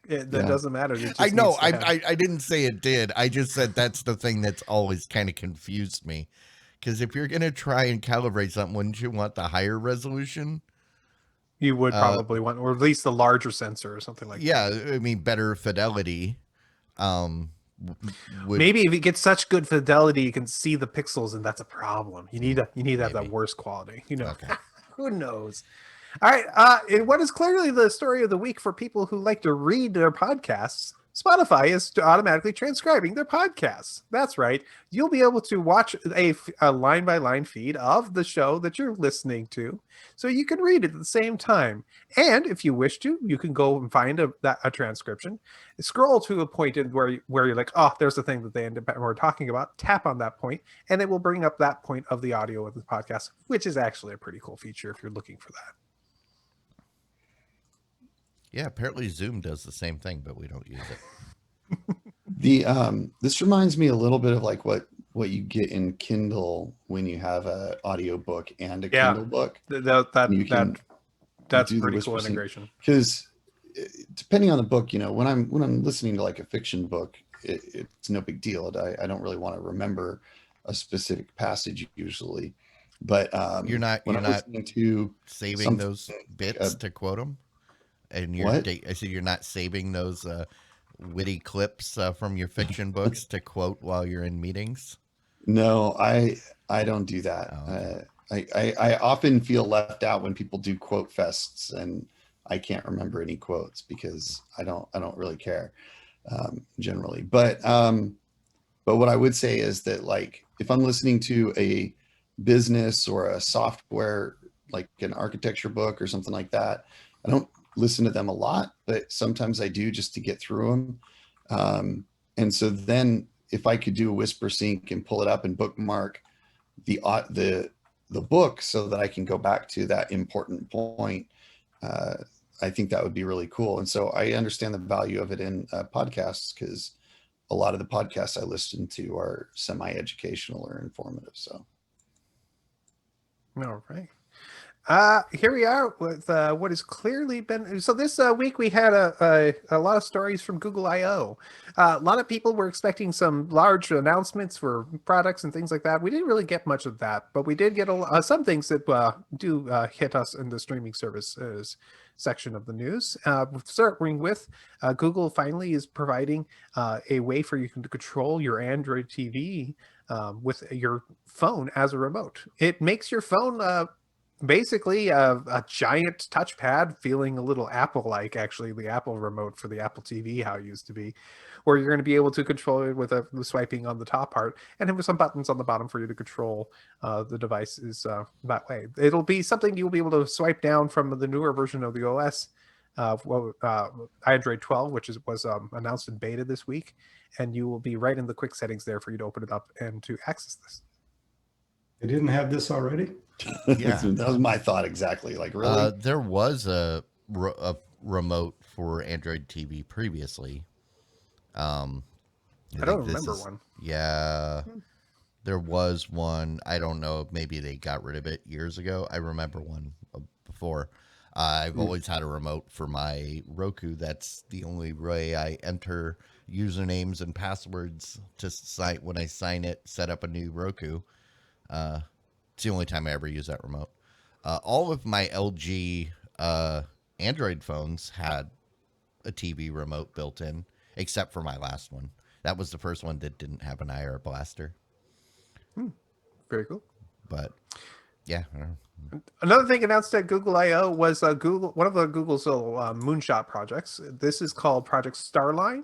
That doesn't matter. It just I know. needs to have... I didn't say it did. I just said that's the thing that's always kind of confused me. Because if you're going to try and calibrate something, wouldn't you want the higher resolution? You would probably want, or at least the larger sensor or something like that. Yeah, I mean, better fidelity. Maybe if you get such good fidelity, you can see the pixels, and that's a problem. You need to have that worse quality. Okay. Who knows? All right. And what is clearly the story of the week for people who like to read their podcasts? Spotify is automatically transcribing their podcasts. That's right. You'll be able to watch a line-by-line feed of the show that you're listening to, so you can read it at the same time. And if you wish to, you can go and find a transcription, scroll to a point where you're like, oh, there's the thing that they were talking about. Tap on that point, and it will bring up that point of the audio of the podcast, which is actually a pretty cool feature if you're looking for that. Yeah, apparently Zoom does the same thing, but we don't use it. This reminds me a little bit of like what you get in Kindle when you have a audio book and a Kindle book. That's pretty cool integration. Because depending on the book, when I'm listening to like a fiction book, it's no big deal. I don't really want to remember a specific passage usually, but you're not saving those bits to quote them. And I said you're not saving those witty clips from your fiction books to quote while you're in meetings. No, I don't do that. Oh, okay. I often feel left out when people do quote fests, and I can't remember any quotes because I don't really care generally. But what I would say is that, like, if I'm listening to a business or a software, like an architecture book or something like that, I don't listen to them a lot, but sometimes I do just to get through them. And so then if I could do a whisper sync and pull it up and bookmark the book so that I can go back to that important point, I think that would be really cool. And so I understand the value of it in podcasts, because a lot of the podcasts I listen to are semi-educational or informative. So. All right. Here we are with what has clearly been. So this week we had a lot of stories from Google I/O. A lot of people were expecting some large announcements for products and things like that. We didn't really get much of that, but we did get some things that do hit us in the streaming services section of the news. Starting with Google finally is providing a way for you to control your Android TV with your phone as a remote. It makes your phone basically a giant touchpad feeling a little Apple-like, actually, the Apple remote for the Apple TV, how it used to be, where you're going to be able to control it with the swiping on the top part and then with some buttons on the bottom for you to control the devices that way. It'll be something you'll be able to swipe down from the newer version of the OS, Android 12, which was announced in beta this week, and you will be right in the quick settings there for you to open it up and to access this. They didn't have this already? Yeah. That was my thought exactly. Like, really? There was a remote for Android TV previously. I don't remember one. Yeah, there was one. I don't know. Maybe they got rid of it years ago. I remember one before. I've always had a remote for my Roku. That's the only way I enter usernames and passwords to sign when I set up a new Roku. It's the only time I ever use that remote. All of my LG Android phones had a TV remote built in, except for my last one. That was the first one that didn't have an IR blaster. Very cool. But yeah, I don't know. Another thing announced at Google I/O was one of Google's little moonshot projects. This is called Project Starline.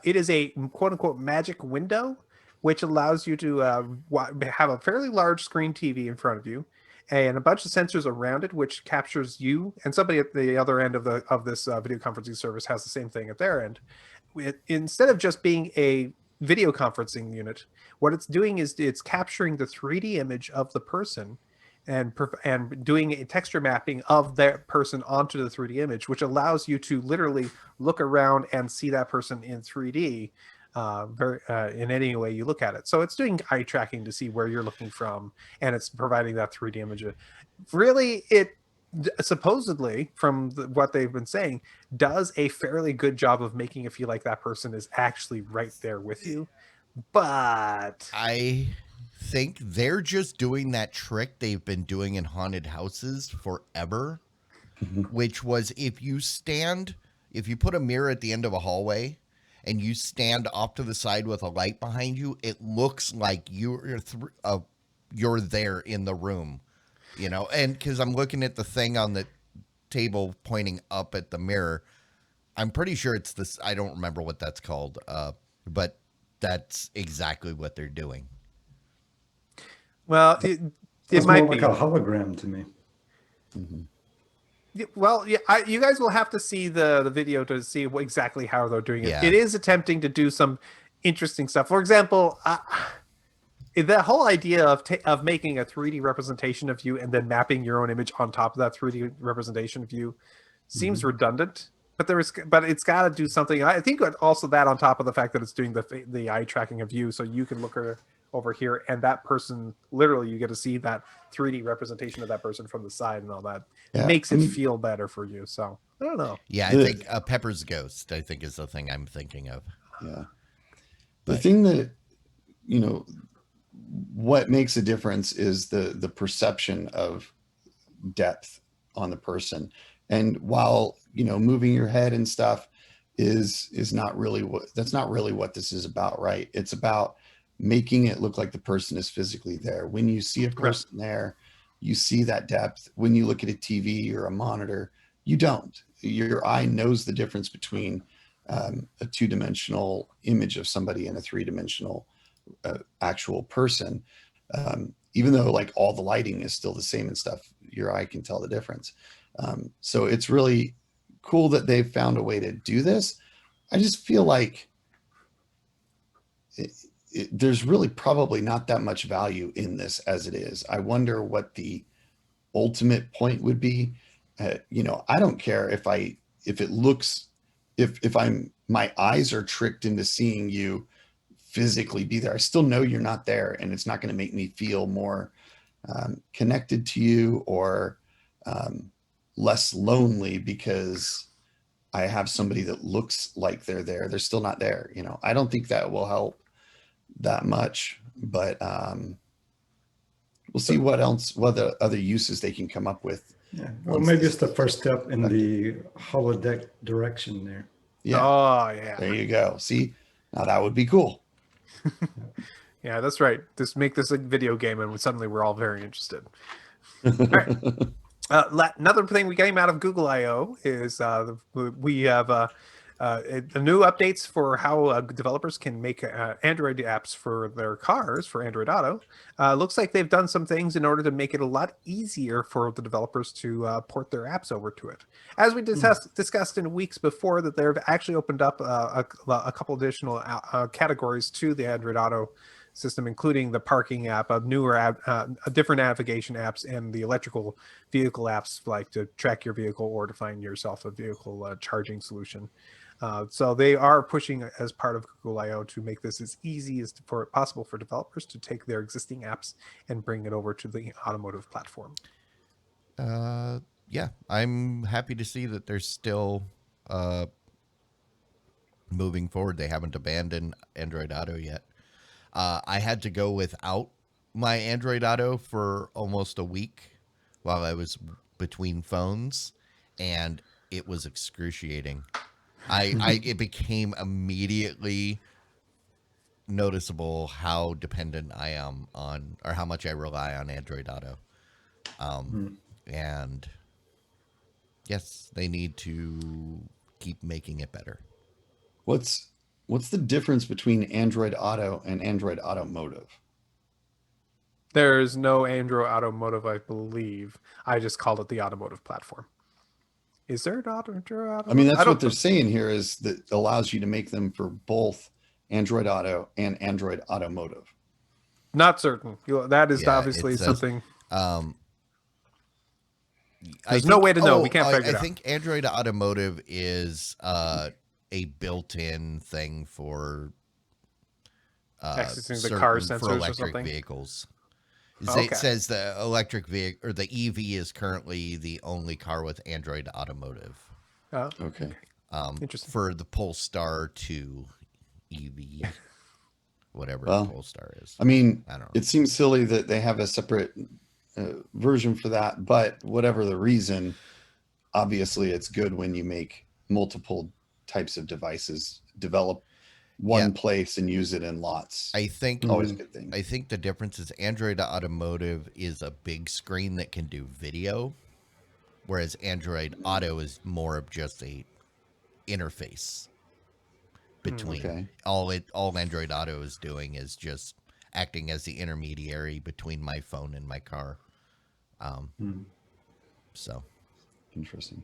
It is a quote-unquote magic window, which allows you to have a fairly large screen TV in front of you and a bunch of sensors around it, which captures you, and somebody at the other end of this video conferencing service has the same thing at their end. Instead of just being a video conferencing unit, what it's doing is it's capturing the 3D image of the person and doing a texture mapping of that person onto the 3D image, which allows you to literally look around and see that person in 3D in any way you look at it. So it's doing eye tracking to see where you're looking from, and it's providing that 3D image. Really, it supposedly, from what they've been saying, does a fairly good job of making it feel like that person is actually right there with you. But I think they're just doing that trick they've been doing in haunted houses forever, which was if you put a mirror at the end of a hallway and you stand off to the side with a light behind you, it looks like you're there in the room, you know. And because I'm looking at the thing on the table pointing up at the mirror, I'm pretty sure it's this. I don't remember what that's called, but that's exactly what they're doing. Well, it might more be like a hologram to me. Well, yeah, you guys will have to see the video to see exactly how they're doing it. Yeah. It is attempting to do some interesting stuff. For example, the whole idea of making a 3D representation of you and then mapping your own image on top of that 3D representation of you seems redundant. But it's got to do something. I think also that on top of the fact that it's doing the eye tracking of you, so you can look over here, and that person, literally, you get to see that 3D representation of that person from the side and all that. Yeah. It makes it feel better for you. So I don't know. Yeah, I think Pepper's Ghost, I think, is the thing I'm thinking of. Yeah. The thing that, what makes a difference is the perception of depth on the person. And while, moving your head and stuff is not really that's not really what this is about, right? It's about making it look like the person is physically there. When you see a person there, you see that depth. When you look at a TV or a monitor, you don't. Your eye knows the difference between a two-dimensional image of somebody and a three-dimensional actual person. Even though like all the lighting is still the same and stuff, your eye can tell the difference. So it's really cool that they've found a way to do this. I just feel like there's really probably not that much value in this as it is. I wonder what the ultimate point would be. I don't care if my eyes are tricked into seeing you physically be there. I still know you're not there, and it's not going to make me feel more connected to you or less lonely because I have somebody that looks like they're there. They're still not there. You know, I don't think that will help that much, but we'll see what the other uses they can come up with. Yeah. Well, maybe it's the first step in the holodeck direction there. Yeah. Oh yeah. There you go. See, now that would be cool. Yeah, that's right. Just make this a video game, and suddenly we're all very interested. All right. Another thing we came out of Google I/O is we have the new updates for how developers can make Android apps for their cars for Android Auto. Looks like they've done some things in order to make it a lot easier for the developers to port their apps over to it. As we discussed in weeks before, that they've actually opened up a couple additional categories to the Android Auto system, including the parking app, a newer app, different navigation apps, and the electrical vehicle apps, like to track your vehicle or to find yourself a vehicle charging solution. So they are pushing as part of Google I/O to make this as easy as possible for developers to take their existing apps and bring it over to the automotive platform. Yeah, I'm happy to see that they're still moving forward. They haven't abandoned Android Auto yet. I had to go without my Android Auto for almost a week while I was between phones, and it was excruciating. It became immediately noticeable how dependent I am on, or how much I rely on Android Auto. And yes, they need to keep making it better. What's the difference between Android Auto and Android Automotive? There's no Android Automotive, I believe. I just called it the automotive platform. Is there an Automotive? I mean, that's what they're saying here, is that allows you to make them for both Android Auto and Android Automotive. Not certain. That is obviously something. There's no way to know. We can't figure it out. I think Android Automotive is a built-in thing for accessing the car sensors for electric or something. Vehicles. Okay. It says the electric vehicle, or the EV, is currently the only car with Android Automotive. Oh, Okay. interesting. For the Polestar 2 EV, whatever Polestar is. I mean, I don't know. It seems silly that they have a separate version for that, but whatever the reason, obviously it's good when you make multiple types of devices, develop one place and use it in lots. I think always a good thing. I think the difference is Android Automotive is a big screen that can do video, whereas Android Auto is more of just a interface between. Okay. All Android Auto is doing is just acting as the intermediary between my phone and my car. So Interesting.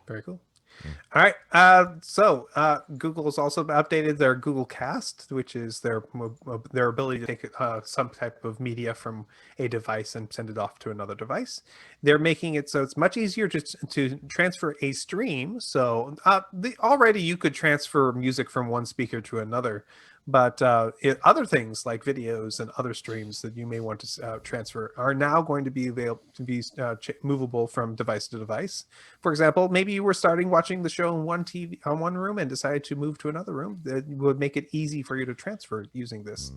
Very cool. All right. So Google has also updated their Google Cast, which is their ability to take some type of media from a device and send it off to another device. They're making it so it's much easier to transfer a stream. So already you could transfer music from one speaker to another, but other things like videos and other streams that you may want to transfer are now going to be available to be movable from device to device. For example, maybe you were starting watching the show in one room and decided to move to another room. That would make it easy for you to transfer using this.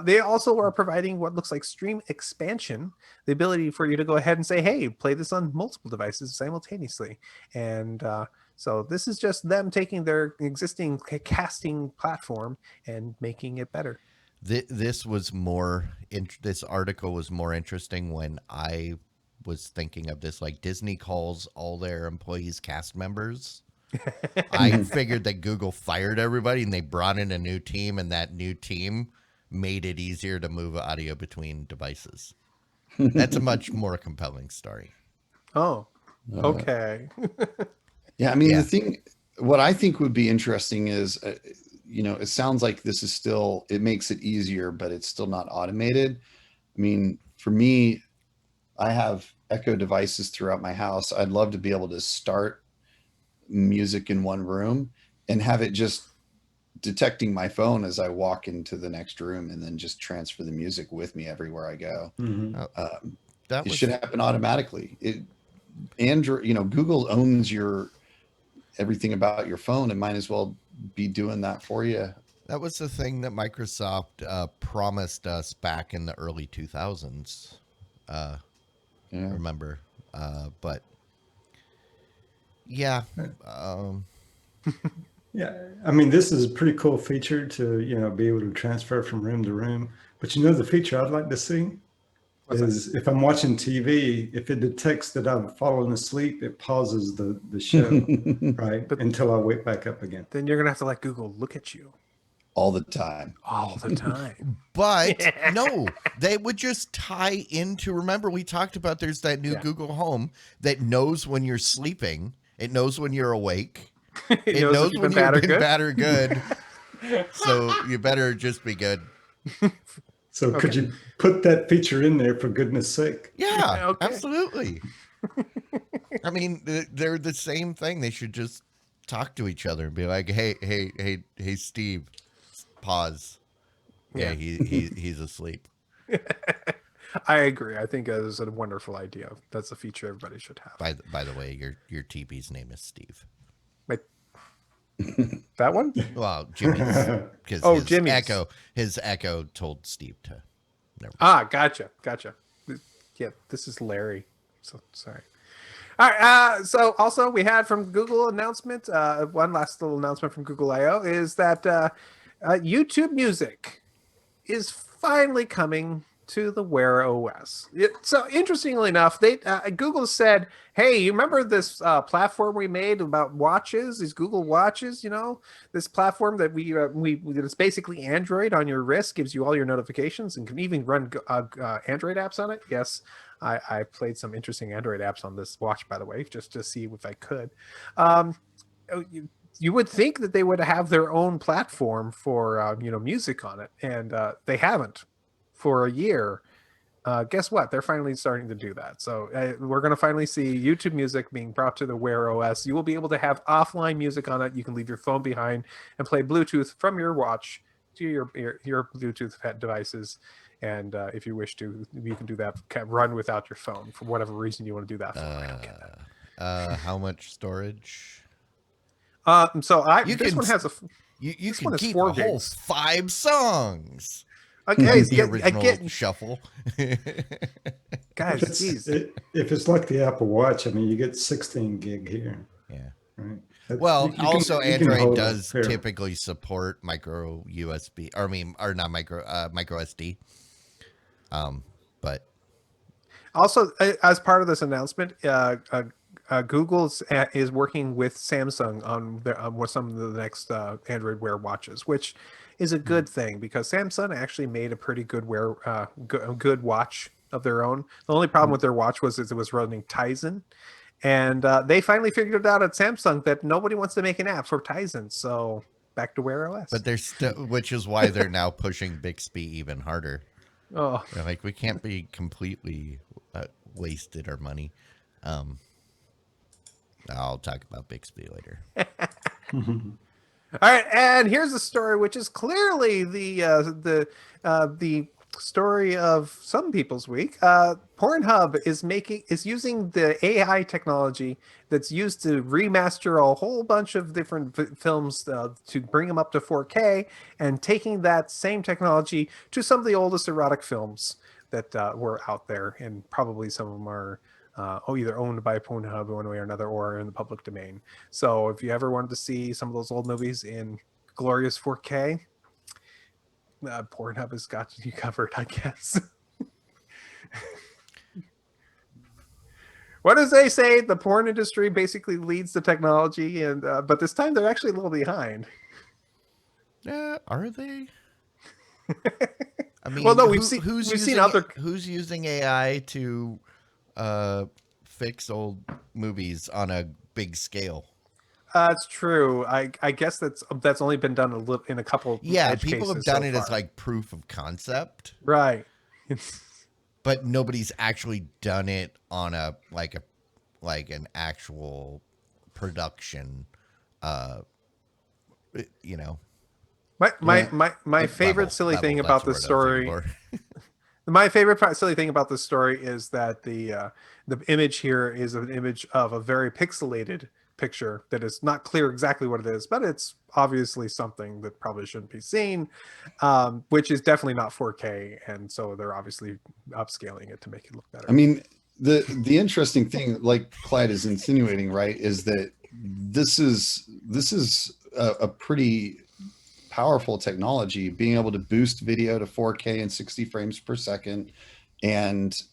They also are providing what looks like stream expansion, the ability for you to go ahead and say, hey, play this on multiple devices simultaneously. And so this is just them taking their existing casting platform and making it better. this article was more interesting when I was thinking of this. Like, Disney calls all their employees cast members. I figured that Google fired everybody and they brought in a new team, and that new team made it easier to move audio between devices. That's a much more compelling story. Oh, okay. Yeah, I mean, what I think would be interesting is, it sounds like this is still, it makes it easier, but it's still not automated. I mean, for me, I have Echo devices throughout my house. I'd love to be able to start music in one room and have it just detecting my phone as I walk into the next room, and then just transfer the music with me everywhere I go. That It was should happen automatically. Android, Google owns everything about your phone, and might as well be doing that for you. that was the thing that Microsoft promised us back in the early 2000s. Yeah. Remember, but yeah. Yeah, I mean, this is a pretty cool feature to, be able to transfer from room to room. But the feature I'd like to see What's that? is if I'm watching TV, if it detects that I've fallen asleep, it pauses the show, right? Until I wake back up again. Then you're gonna have to let Google look at you All the time. all the time. But no, they would just tie into. Remember, we talked about there's that new Google Home that knows when you're sleeping. It knows when you're awake. It knows when you've been bad or good. So you better just be good. So could you put that feature in there for goodness sake? Yeah, Okay. absolutely. I mean, they're the same thing. They should just talk to each other and be like, hey, Steve, pause. Yeah, he's asleep. I agree. I think that is a wonderful idea. That's a feature everybody should have. By the way, your TV's name is Steve. Wait, that one? Well, Jimmy's, because Jimmy's. his echo told Steve to. Gotcha. Yeah, this is Larry. So sorry. All right. So also we had from Google announcement. One last little announcement from Google I/O is that YouTube Music is finally coming to the Wear OS. So interestingly enough, they Google said, "Hey, you remember this platform we made about watches? These Google watches, this platform that we it's basically Android on your wrist, gives you all your notifications, and can even run Android apps on it." Yes, I played some interesting Android apps on this watch, by the way, just to see if I could. You would think that they would have their own platform for music on it, and they haven't for a year. Guess what? They're finally starting to do that. So we're going to finally see YouTube Music being brought to the Wear OS. You will be able to have offline music on it. You can leave your phone behind and play Bluetooth from your watch to your Bluetooth devices. And if you wish to, you can do that. Can run without your phone for whatever reason you want to do that for. I don't get that. How much storage? This one has you can keep a whole 5 songs. Okay, the original shuffle. Guys, if it's like the Apple Watch, I mean, you get 16 gig here. Yeah. Right. Well, also Android does typically support micro USB, or not micro SD. But also, as part of this announcement, Google is working with Samsung on some of the next Android Wear watches, which is a good thing because Samsung actually made a pretty good good watch of their own. The only problem with their watch was it was running Tizen, and they finally figured it out at Samsung that nobody wants to make an app for Tizen. So back to Wear OS. But they're still, which is why they're now pushing Bixby even harder. Oh, they're like, we can't be completely wasted our money. I'll talk about Bixby later. All right, and here's a story which is clearly the story of some people's week. Pornhub is using the AI technology that's used to remaster a whole bunch of different films to bring them up to 4K, and taking that same technology to some of the oldest erotic films that were out there, and probably some of them are either owned by Pornhub one way or another, or in the public domain. So if you ever wanted to see some of those old movies in glorious 4K, Pornhub has got you covered, I guess. What does they say? The porn industry basically leads the technology, and but this time they're actually a little behind. Are they? I mean, well, no, we've seen other. Who's using AI to fix old movies on a big scale? It's true. I guess that's only been done in a couple. Yeah, people have done it as like proof of concept, right? But nobody's actually done it on an actual production. My favorite silly thing about this story. My favorite silly thing about this story is that the image here is an image of a very pixelated picture that is not clear exactly what it is, but it's obviously something that probably shouldn't be seen, which is definitely not 4K, and so they're obviously upscaling it to make it look better. I mean, the interesting thing, like Clyde is insinuating, right, is that this is a pretty powerful technology, being able to boost video to 4K and 60 frames per second, and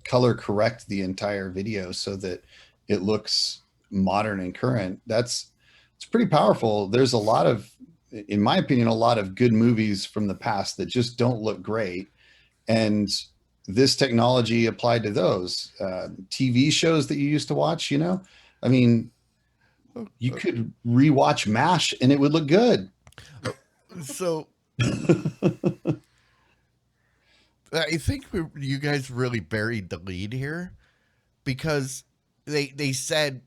color correct the entire video so that it looks modern and current. It's pretty powerful. There's a lot of, in my opinion, a lot of good movies from the past that just don't look great, and this technology applied to those TV shows that you used to watch. I mean, you could rewatch MASH and it would look good. So I think you guys really buried the lead here, because they said,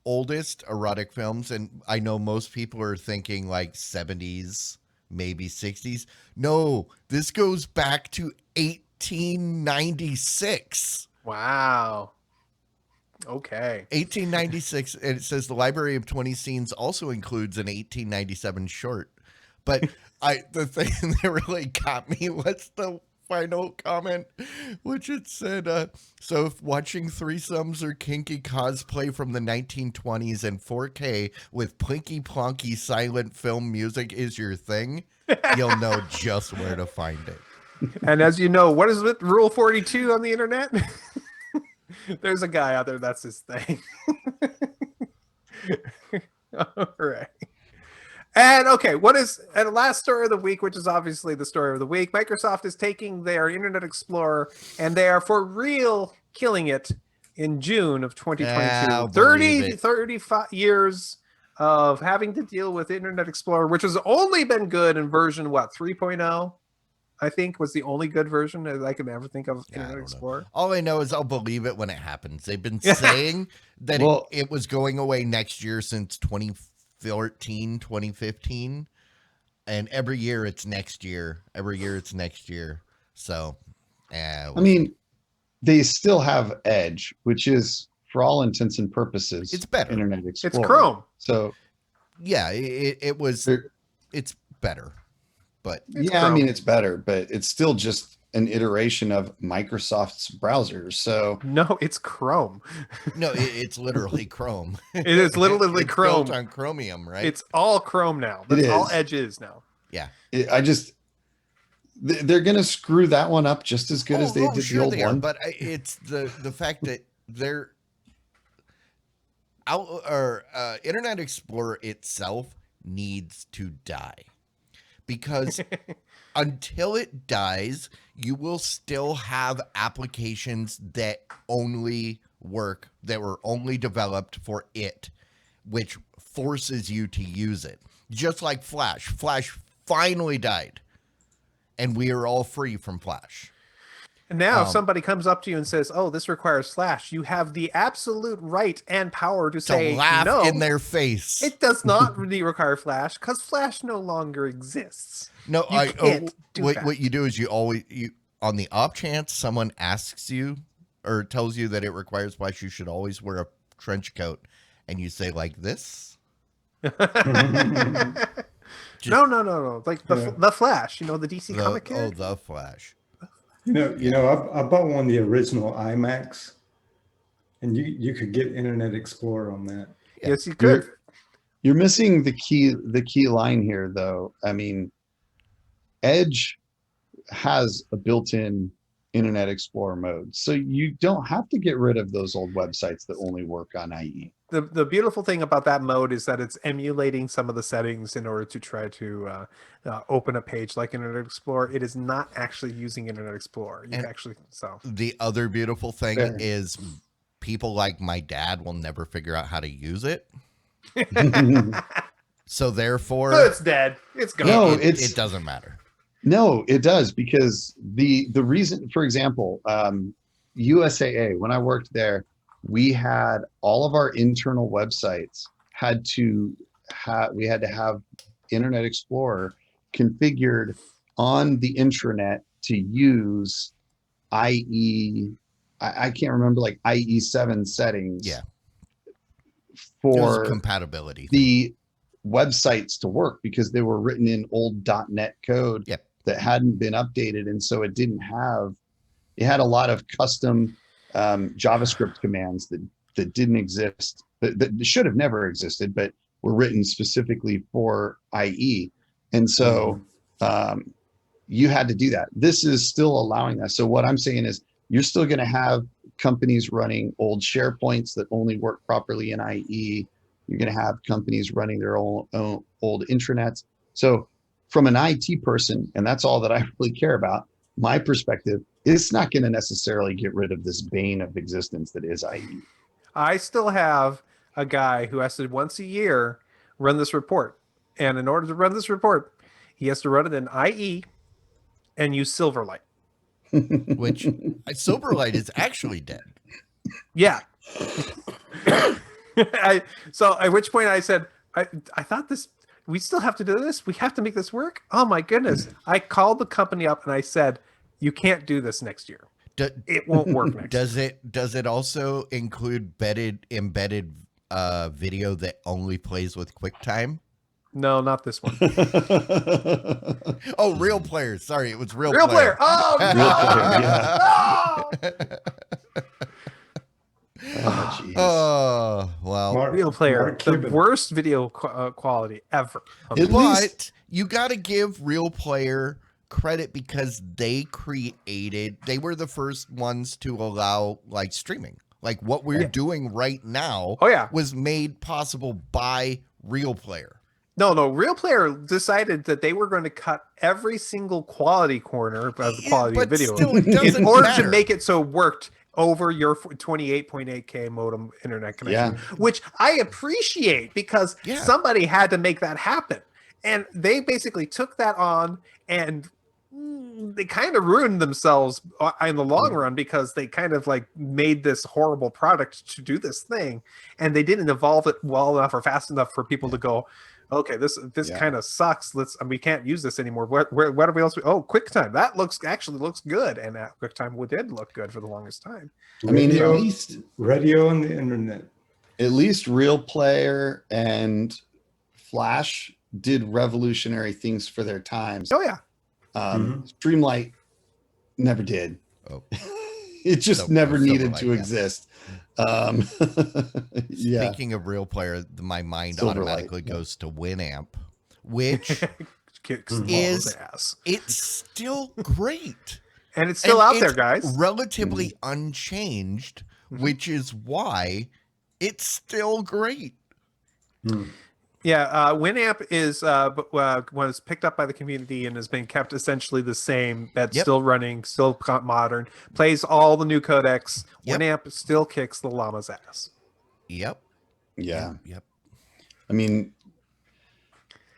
oldest erotic films, and I know most people are thinking like 70s, maybe 60s. No, this goes back to 1896. Wow. Okay. 1896, and it says the library of 20 scenes also includes an 1897 short. But the thing that really got me was the final comment, which it said, so if watching threesomes or kinky cosplay from the 1920s in 4K with plinky plonky silent film music is your thing, you'll know just where to find it. And as you know, what is with Rule 42 on the internet? There's a guy out there, that's his thing. All right. And okay, and the last story of the week, which is obviously the story of the week, Microsoft is taking their Internet Explorer and they are for real killing it in June of 2022. 35 years of having to deal with Internet Explorer, which has only been good in version, 3.0? I think was the only good version that I can ever think of Internet Explorer. All I know is I'll believe it when it happens. They've been saying that it was going away next year since 2014, 2015. And every year it's next year. Every year it's next year. So, I mean, they still have Edge, which is, for all intents and purposes, it's better. Internet Explorer. It's Chrome. So, yeah, it's better. But I mean, it's better, but it's still just an iteration of Microsoft's browser. So no, it's Chrome. No, it's literally Chrome. It is literally it's Chrome. Built on Chromium, right? It's all Chrome now. That's all Edge is now. Yeah. They're going to screw that one up just as good as they did the old one. But it's the fact that they're Internet Explorer itself needs to die. Because until it dies, you will still have applications that only work, that were only developed for it, which forces you to use it. Just like Flash. Flash finally died, and we are all free from Flash. And now if somebody comes up to you and says, oh, this requires Flash, you have the absolute right and power to say, laugh no, in their face. It does not really require Flash because Flash no longer exists. No, what you do is you on the off chance someone asks you or tells you that it requires Flash, you should always wear a trench coat, and you say like this. No. Like the Flash, the DC comic character. Oh, the Flash. I bought one of the original iMacs, and you could get Internet Explorer on that. Yeah. Yes, you could. You're missing the key line here, though. I mean, Edge has a built-in Internet Explorer mode, so you don't have to get rid of those old websites that only work on IE. The beautiful thing about that mode is that it's emulating some of the settings in order to try to open a page like Internet Explorer. It is not actually using Internet Explorer. The other beautiful thing is people like my dad will never figure out how to use it. So therefore, it's dead. It's gone. No, it doesn't matter. No, it does, because the reason, for example, USAA, when I worked there, we had all of our internal websites we had to have Internet Explorer configured on the intranet to use I can't remember, like IE7 settings. Yeah. It was a For compatibility thing. the websites to work because they were written in old .NET code Yep. that hadn't been updated, and so it had a lot of custom JavaScript commands that didn't exist, that should have never existed, but were written specifically for IE, and so you had to do that. This is still allowing that. So what I'm saying is, you're still going to have companies running old SharePoints that only work properly in IE. You're going to have companies running their own old intranets. So from an IT person, and that's all that I really care about, my perspective, it's not going to necessarily get rid of this bane of existence that is IE. I still have a guy who has to once a year run this report. And in order to run this report, he has to run it in IE and use Silverlight. Which Silverlight is actually dead. Yeah. So at which point I said, I thought we still have to do this. We have to make this work. Oh my goodness. I called the company up and I said, you can't do this next year. It won't work next year. Does it also include embedded video that only plays with QuickTime? No, not this one. Oh, Real Player. Sorry, it was Real Player. Oh, no! Oh, geez. Oh, well. Real Player, the worst video quality ever. But you got to give Real Player credit because they were the first ones to allow like streaming. Like what we're doing right now was made possible by Real Player. No, Real Player decided that they were going to cut every single quality corner of the quality of video in order to make it so it worked over your 28.8K modem internet connection, which I appreciate because somebody had to make that happen. And they basically took that on and they kind of ruined themselves in the long run because they kind of like made this horrible product to do this thing. And they didn't evolve it well enough or fast enough for people to go, okay, this kind of sucks. We can't use this anymore. What are we else? Oh, QuickTime. That actually looks good, and QuickTime did look good for the longest time. I mean, at least radio on the internet. At least Real Player and Flash did revolutionary things for their times. Oh yeah. Streamlight never did. Oh. It just never needed to exist. Speaking of Real Player, my mind automatically goes to Winamp, which it's still great. And it's still out there, guys. Relatively unchanged, which is why it's still great. Yeah, Winamp was picked up by the community and has been kept essentially the same. That's still running, still modern, plays all the new codecs. Winamp still kicks the llama's ass. Yep. Yeah. Yep. I mean,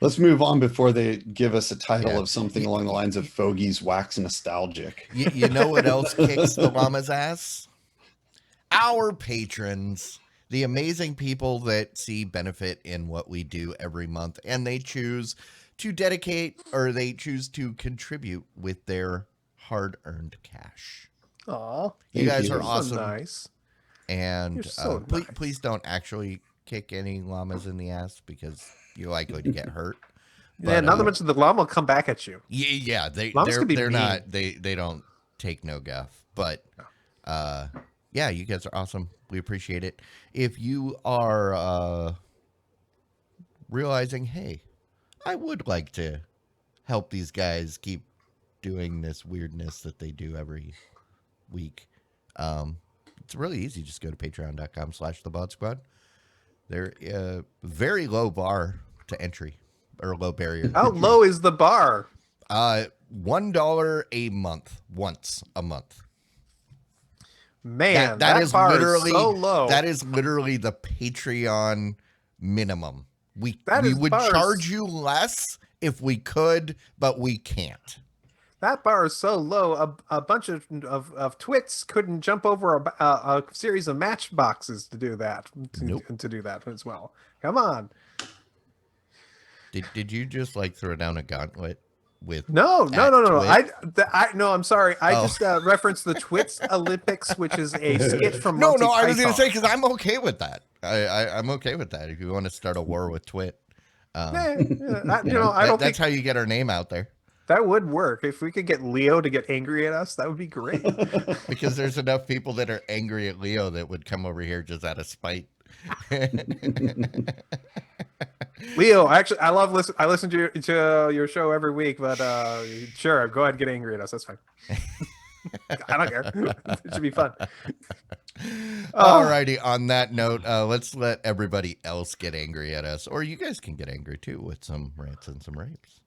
let's move on before they give us a title of something along the lines of Fogey's Wax Nostalgic. You know what else kicks the llama's ass? Our patrons. The amazing people that see benefit in what we do every month, and they choose to dedicate or they choose to contribute with their hard-earned cash. Aw, you guys are awesome. So nice. And please don't actually kick any llamas in the ass because you're likely to get hurt. But, not to mention the llama will come back at you. Yeah, they're not. They don't take no guff, but. Yeah, you guys are awesome. We appreciate it. If you are realizing, hey, I would like to help these guys keep doing this weirdness that they do every week, it's really easy. Just go to patreon.com/thebod squad. They're very low bar to entry or low barrier. How low is the bar? $1 a month, once a month. Man, that is literally so low. That is literally the Patreon minimum. We would charge you less if we could, but we can't. That bar is so low. A bunch of twits couldn't jump over a series of matchboxes to do that. To do that as well. Come on. Did you just like throw down a gauntlet? with No. Twit? No, I'm sorry. I Oh. just referenced the Twits Olympics, which is a skit from No, Monty I was going to say, Python. because I'm okay with that. I'm okay with that. If you want to start a war with Twit, I that's don't think how you get our name out there. that would work. If we could get Leo to get angry at us, that would be great. Because there's enough people that are angry at Leo that would come over here just out of spite. Leo, actually, I listen to your show every week, but sure, go ahead and get angry at us. That's fine. I don't care. It should be fun. Alrighty, on that note, let's let everybody else get angry at us, or you guys can get angry too with some rants and some raves.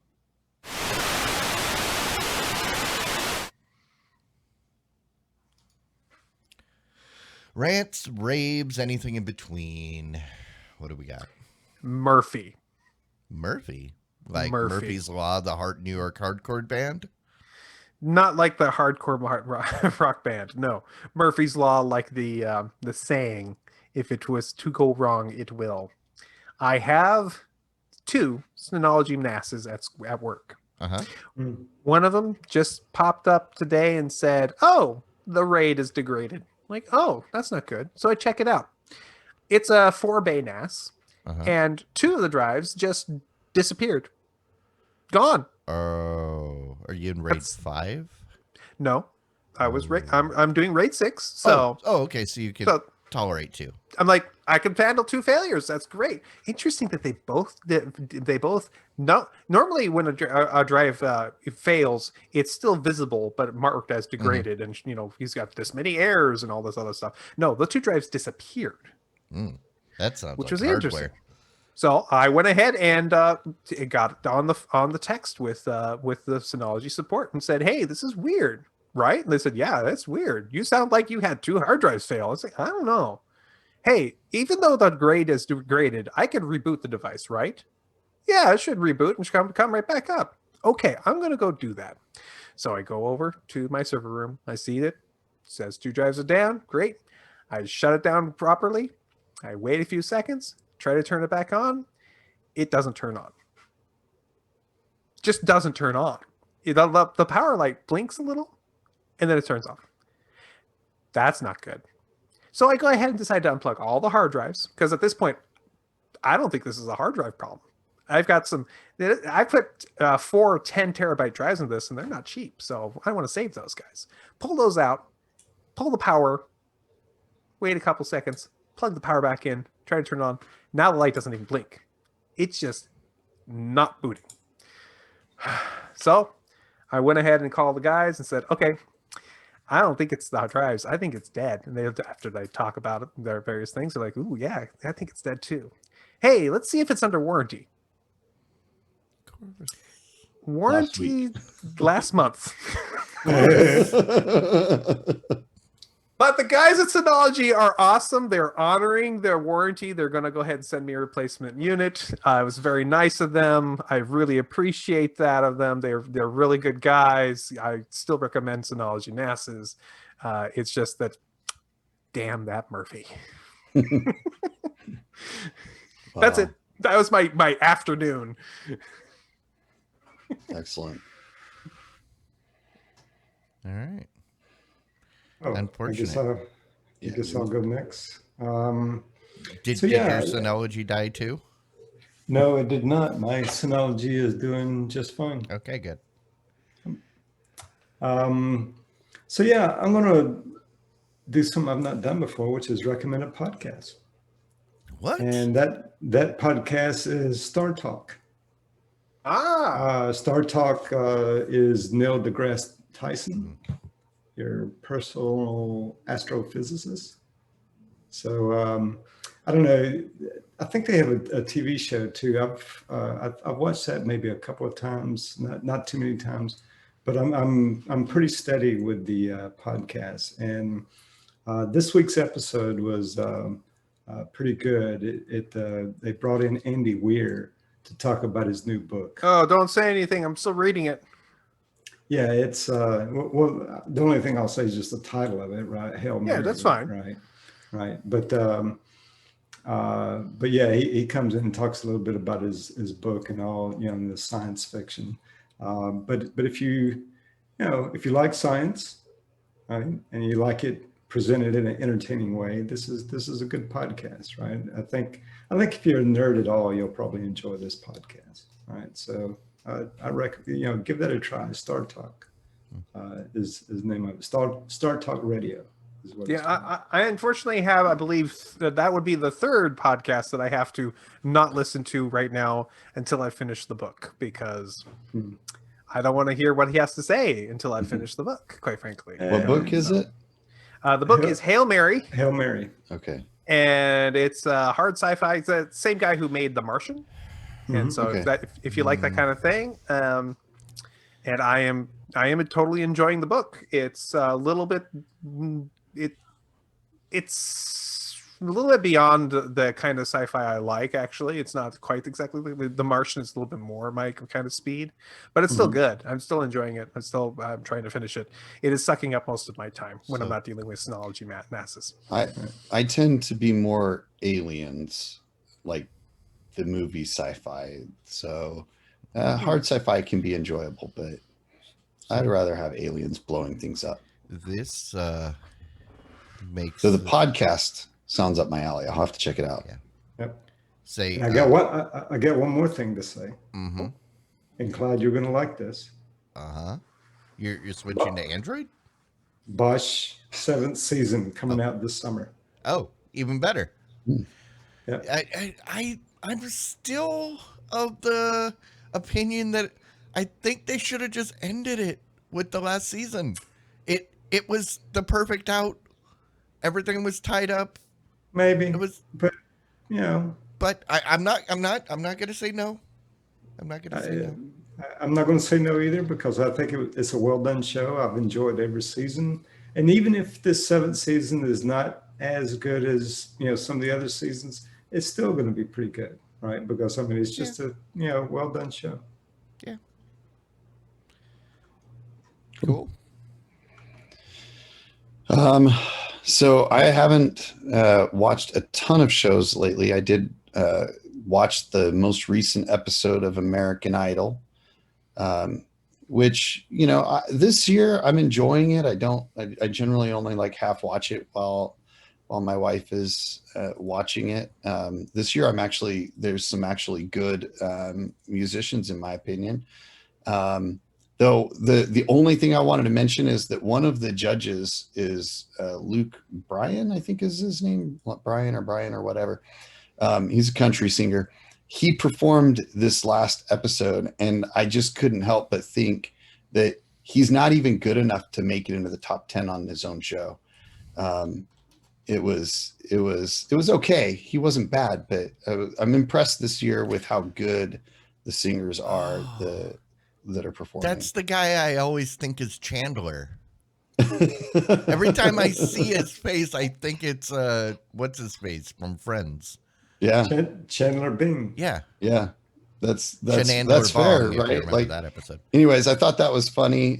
Rants, raves, anything in between. What do we got? Murphy. Like Murphy. Murphy's Law, the New York hardcore band? Not like the hardcore rock band. No, Murphy's Law, like the saying, "If it was to go wrong, it will." I have 2 Synology NASs at work. Uh-huh. One of them just popped up today and said, "Oh, the RAID is degraded." Like, oh, that's not good. So I check it out. It's a 4-bay NAS, and 2 of the drives just disappeared. Gone. Oh, are you in RAID 5? No, I was I'm doing RAID 6. So okay, so you can tolerate 2. I'm like, I can handle 2 failures. That's great. Interesting that they both no. Normally, when a drive fails, it's still visible, but marked as degraded, and he's got this many errors and all this other stuff. No, the 2 drives disappeared. That sounds which like was hardware. Interesting. So I went ahead and it got on the text with the Synology support and said, "Hey, this is weird, right?" And they said, "Yeah, that's weird. You sound like you had 2 hard drives fail." I was like, "I don't know. Hey, even though the grade is degraded, I can reboot the device, right?" "Yeah, it should reboot and come right back up." "Okay, I'm going to go do that." So I go over to my server room. I see it says 2 drives are down. Great. I shut it down properly. I wait a few seconds, try to turn it back on. It doesn't turn on. Just doesn't turn on. The power light blinks a little, and then it turns off. That's not good. So I go ahead and decide to unplug all the hard drives, because at this point, I don't think this is a hard drive problem. I put 4 10 terabyte drives in this, and they're not cheap, so I want to save those guys. Pull those out, pull the power, wait a couple seconds, plug the power back in, try to turn it on. Now the light doesn't even blink. It's just not booting. So I went ahead and called the guys and said, "Okay, I don't think it's the drives. I think it's dead." And after they talk about it, their various things, they're like, "Ooh, yeah, I think it's dead too. Hey, let's see if it's under warranty." Warranty last month. But the guys at Synology are awesome. They're honoring their warranty. They're going to go ahead and send me a replacement unit. It was very nice of them. I really appreciate that of them. They're really good guys. I still recommend Synology NASs. It's just that, damn that Murphy. That's it. That was my afternoon. Excellent. All right. Oh, Unfortunate. I guess I'll go next. Did your Synology die too? No, it did not. My Synology is doing just fine. Okay, good. I'm going to do something I've not done before, which is recommend a podcast. What? And that podcast is Star Talk. Star Talk is Neil deGrasse Tyson, your personal astrophysicist. So I don't know. I think they have a TV show too. I've watched that maybe a couple of times, not too many times, but I'm pretty steady with the podcast. And this week's episode was pretty good. They brought in Andy Weir to talk about his new book. Oh, don't say anything. I'm still reading it. Yeah, it's well, the only thing I'll say is just the title of it, right? Hail Mary. Yeah, that's fine. Right. But yeah, he comes in and talks a little bit about his book and all, the science fiction. But if if you like science, right, and you like it presented in an entertaining way, this is a good podcast, right? I think if you're a nerd at all, you'll probably enjoy this podcast, right? So I recommend, give that a try. Star Talk is the name of it. Star Talk Radio is what it's called. I unfortunately have, I believe that would be the third podcast that I have to not listen to right now until I finish the book, because I don't want to hear what he has to say until I finish the book, quite frankly. What book is it? The book is Hail Mary. Hail Mary. Okay. And it's hard sci-fi. It's the same guy who made The Martian. And so if you like that kind of thing, and I am totally enjoying the book. It's a little bit it's a little bit beyond the kind of sci-fi I like. Actually, it's not quite exactly The Martian. It's a little bit more my kind of speed, but it's still good. I'm still enjoying it. I'm trying to finish it. It is sucking up most of my time when I'm not dealing with synology masses. I tend to be more aliens, like the movie sci-fi. So hard sci-fi can be enjoyable, but I'd rather have aliens blowing things up. This makes so the podcast sounds up my alley. I'll have to check it out. Yeah. Yep. Say and I got one more thing to say. Mm-hmm. And Clyde, you're gonna like this. You're switching to Android? Bosch 7th season coming out this summer. Oh, even better. Yeah. I'm still of the opinion that I think they should have just ended it with the last season. It was the perfect out. Everything was tied up. Maybe it was, but But I'm not gonna say no. I'm not gonna say no. I'm not going to say no either, because I think it's a well done show. I've enjoyed every season, and even if this 7th season is not as good as some of the other seasons, it's still going to be pretty good, right? Because I mean, it's just a well done show. Yeah. Cool. So I haven't watched a ton of shows lately. I did watch the most recent episode of American Idol, which this year I'm enjoying it. I generally only like half watch it while my wife is watching it. This year there's some actually good musicians in my opinion. Though the only thing I wanted to mention is that one of the judges is Luke Bryan, I think is his name, Brian or whatever. He's a country singer. He performed this last episode, and I just couldn't help but think that he's not even good enough to make it into the top 10 on his own show. It was okay. He wasn't bad, but I'm impressed this year with how good the singers are that are performing. That's the guy I always think is Chandler. Every time I see his face, I think it's what's his face from Friends. Yeah, Chandler Bing. Yeah. That's Chandler fair, Bong, right? Like that episode. Anyways, I thought that was funny.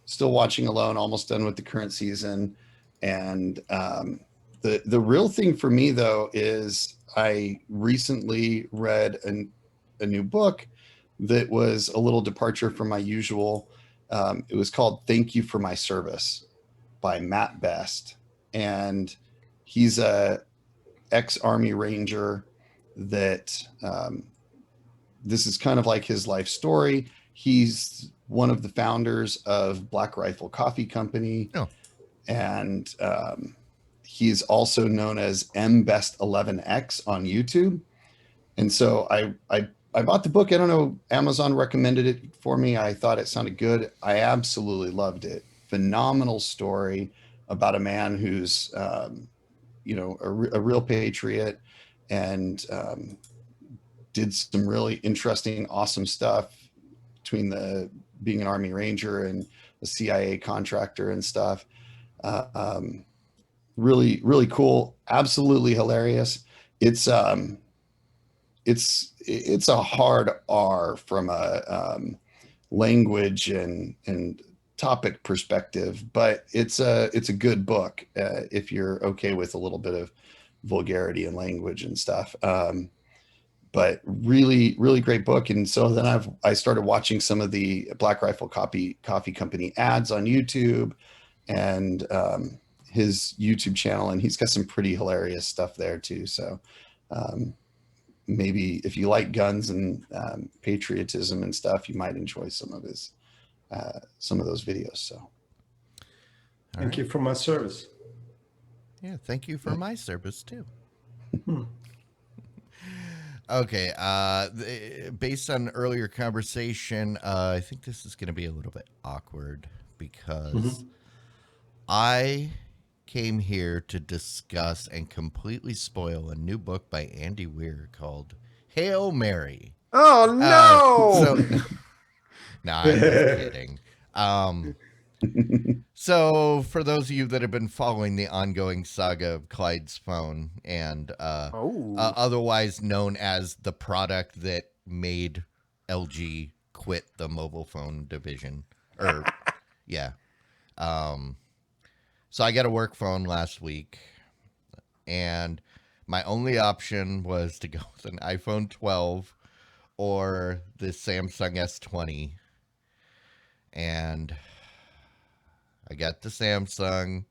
Still watching Alone, almost done with the current season, and the real thing for me though is I recently read a new book that was a little departure from my usual. It was called Thank You for My Service by Matt Best. And he's a ex-Army Ranger that this is kind of like his life story. He's one of the founders of Black Rifle Coffee Company. Oh. And he's also known as mbest11x on YouTube. And so I bought the book. I don't know, Amazon recommended it for me. I thought it sounded good. I absolutely loved it. Phenomenal story about a man who's, a real patriot and did some really interesting, awesome stuff between being an Army Ranger and a CIA contractor and stuff. Really, really cool. Absolutely hilarious. It's a hard R from a language and topic perspective, but it's a good book if you're okay with a little bit of vulgarity and language and stuff. but really, really great book. And so then I started watching some of the Black Rifle Coffee Company ads on YouTube, and his YouTube channel, and he's got some pretty hilarious stuff there too. So maybe if you like guns and patriotism and stuff, you might enjoy some of those videos. So Thank you for my service. Yeah, thank you for my service too. Okay, based on earlier conversation, I think this is going to be a little bit awkward because I came here to discuss and completely spoil a new book by Andy Weir called Hail Mary. Oh no! No, I'm just kidding. So for those of you that have been following the ongoing saga of Clyde's phone, and otherwise known as the product that made LG quit the mobile phone division, or yeah. So I got a work phone last week, and my only option was to go with an iPhone 12 or the Samsung S20, and I got the Samsung.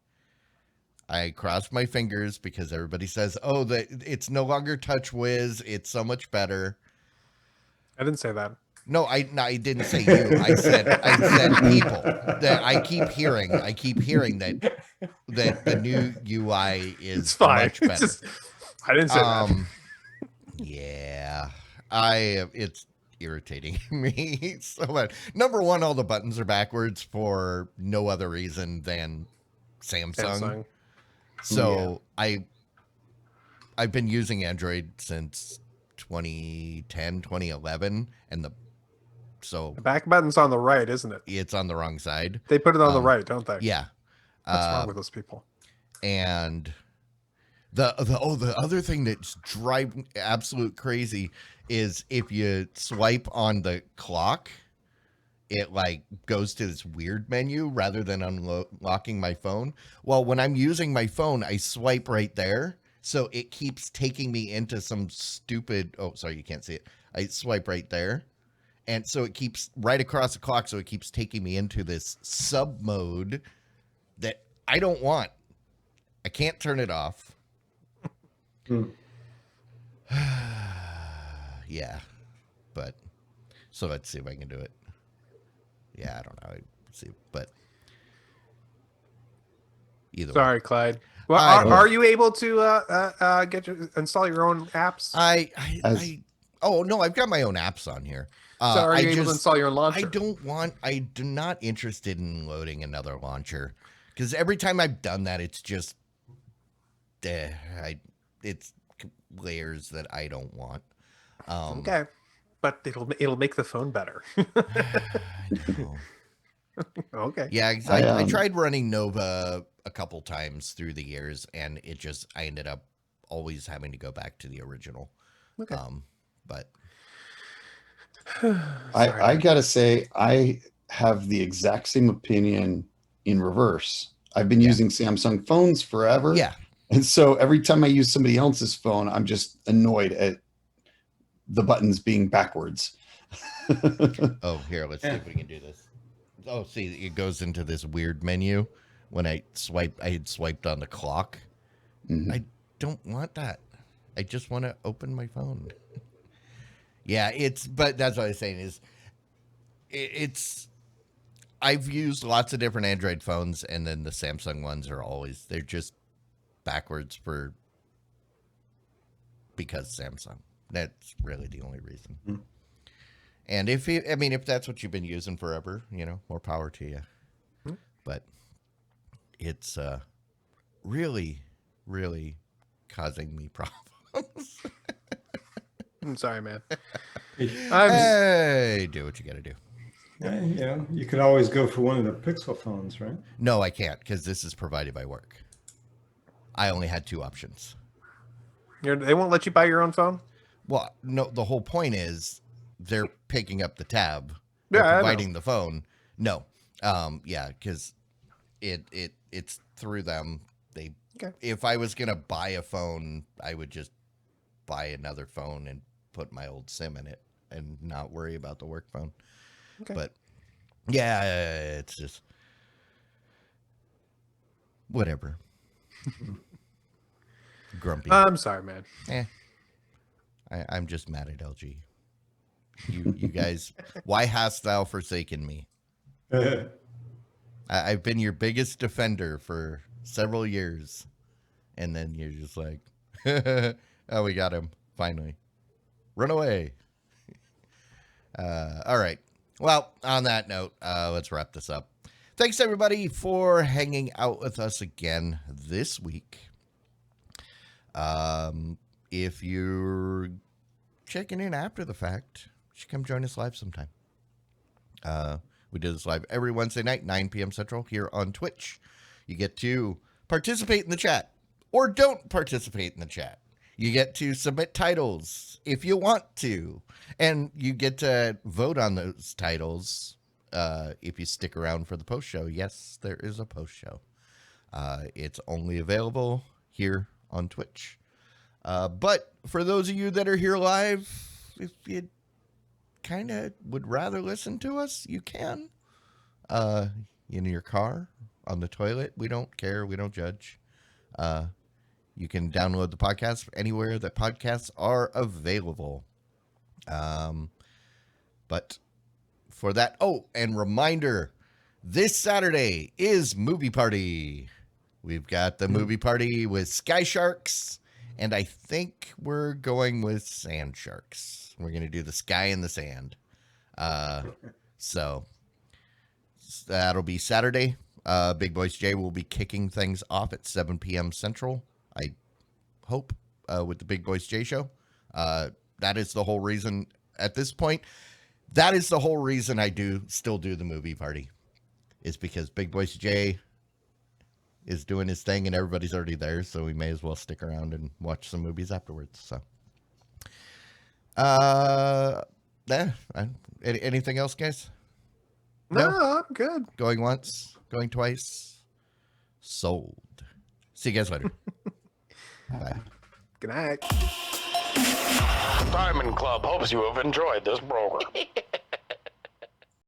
I crossed my fingers because everybody says, "Oh, it's no longer TouchWiz. It's so much better." I didn't say that. No, I didn't say you. I said people. That I keep hearing that the new UI is It's fine. much better. I didn't say that. Yeah, it's irritating me so much. Number one, all the buttons are backwards for no other reason than Samsung. So I've been using Android since 2010, 2011, and the back button's on the right, isn't it? It's on the wrong side. They put it on the right, don't they? Yeah. What's wrong with those people? And the other thing that's driving absolute crazy is if you swipe on the clock, it like goes to this weird menu rather than unlocking my phone. Well, when I'm using my phone, I swipe right there. So it keeps taking me into some stupid, oh, sorry, you can't see it. I swipe right there. And so it keeps right across the clock. So it keeps taking me into this sub mode that I don't want. I can't turn it off. Yeah. But so let's see if I can do it. Yeah, I don't know. Let's see, but either Sorry, way. Clyde. Well, are you able to install your own apps? Oh no, I've got my own apps on here. So are you able to install your own launcher? I'm not interested in loading another launcher because every time I've done that, it's just, it's layers that I don't want. Okay, but it'll make the phone better. I know. Okay. Yeah, I tried running Nova a couple times through the years, and I ended up always having to go back to the original. Okay. But I gotta say, I have the exact same opinion in reverse. I've been using Samsung phones forever. Yeah. And so every time I use somebody else's phone, I'm just annoyed at the buttons being backwards. Oh, here, let's see if we can do this. Oh, see, it goes into this weird menu. When I had swiped on the clock. Mm-hmm. I don't want that. I just want to open my phone. Yeah, but that's what I was saying is I've used lots of different Android phones, and then the Samsung ones they're just backwards because Samsung. That's really the only reason. Mm-hmm. And if that's what you've been using forever, more power to you. Mm-hmm. But it's really, really causing me problems. I'm sorry, man. Hey, do what you got to do. Yeah, you could always go for one of the Pixel phones, right? No, I can't because this is provided by work. I only had two options. They won't let you buy your own phone? Well, no, the whole point is they're picking up the tab. They're providing the phone. No. Because it's through them. If I was going to buy a phone, I would just buy another phone and put my old SIM in it and not worry about the work phone. Okay. But yeah, it's just whatever. Grumpy. I'm sorry, man. I'm just mad at LG. You guys, why hast thou forsaken me? I've been your biggest defender for several years, and then you're just like, oh, we got him finally. Run away. All right. Well, on that note, let's wrap this up. Thanks everybody for hanging out with us again this week. If you're checking in after the fact, you should come join us live sometime. We do this live every Wednesday night, 9 p.m. Central, here on Twitch. You get to participate in the chat, or don't participate in the chat. You get to submit titles if you want to, and you get to vote on those titles if you stick around for the post show. Yes, there is a post show. It's only available here on Twitch. But for those of you that are here live, if you kind of would rather listen to us, you can. In your car, on the toilet, we don't care. We don't judge. You can download the podcast anywhere that podcasts are available. But for that, and reminder, this Saturday is Movie Party. We've got the movie party with Sky Sharks, and I think we're going with Sand Sharks. We're going to do the sky and the sand. So that'll be Saturday. Big Boys J will be kicking things off at 7 p.m. Central, I hope, with the Big Boys J show. That is the whole reason at this point. That is the whole reason I still do the movie party, is because Big Boys J is doing his thing and everybody's already there, so we may as well stick around and watch some movies afterwards. So, anything else, guys? No, I'm good. Going once, going twice, sold. See you guys later. Bye. Good night. Diamond Club hopes you have enjoyed this program.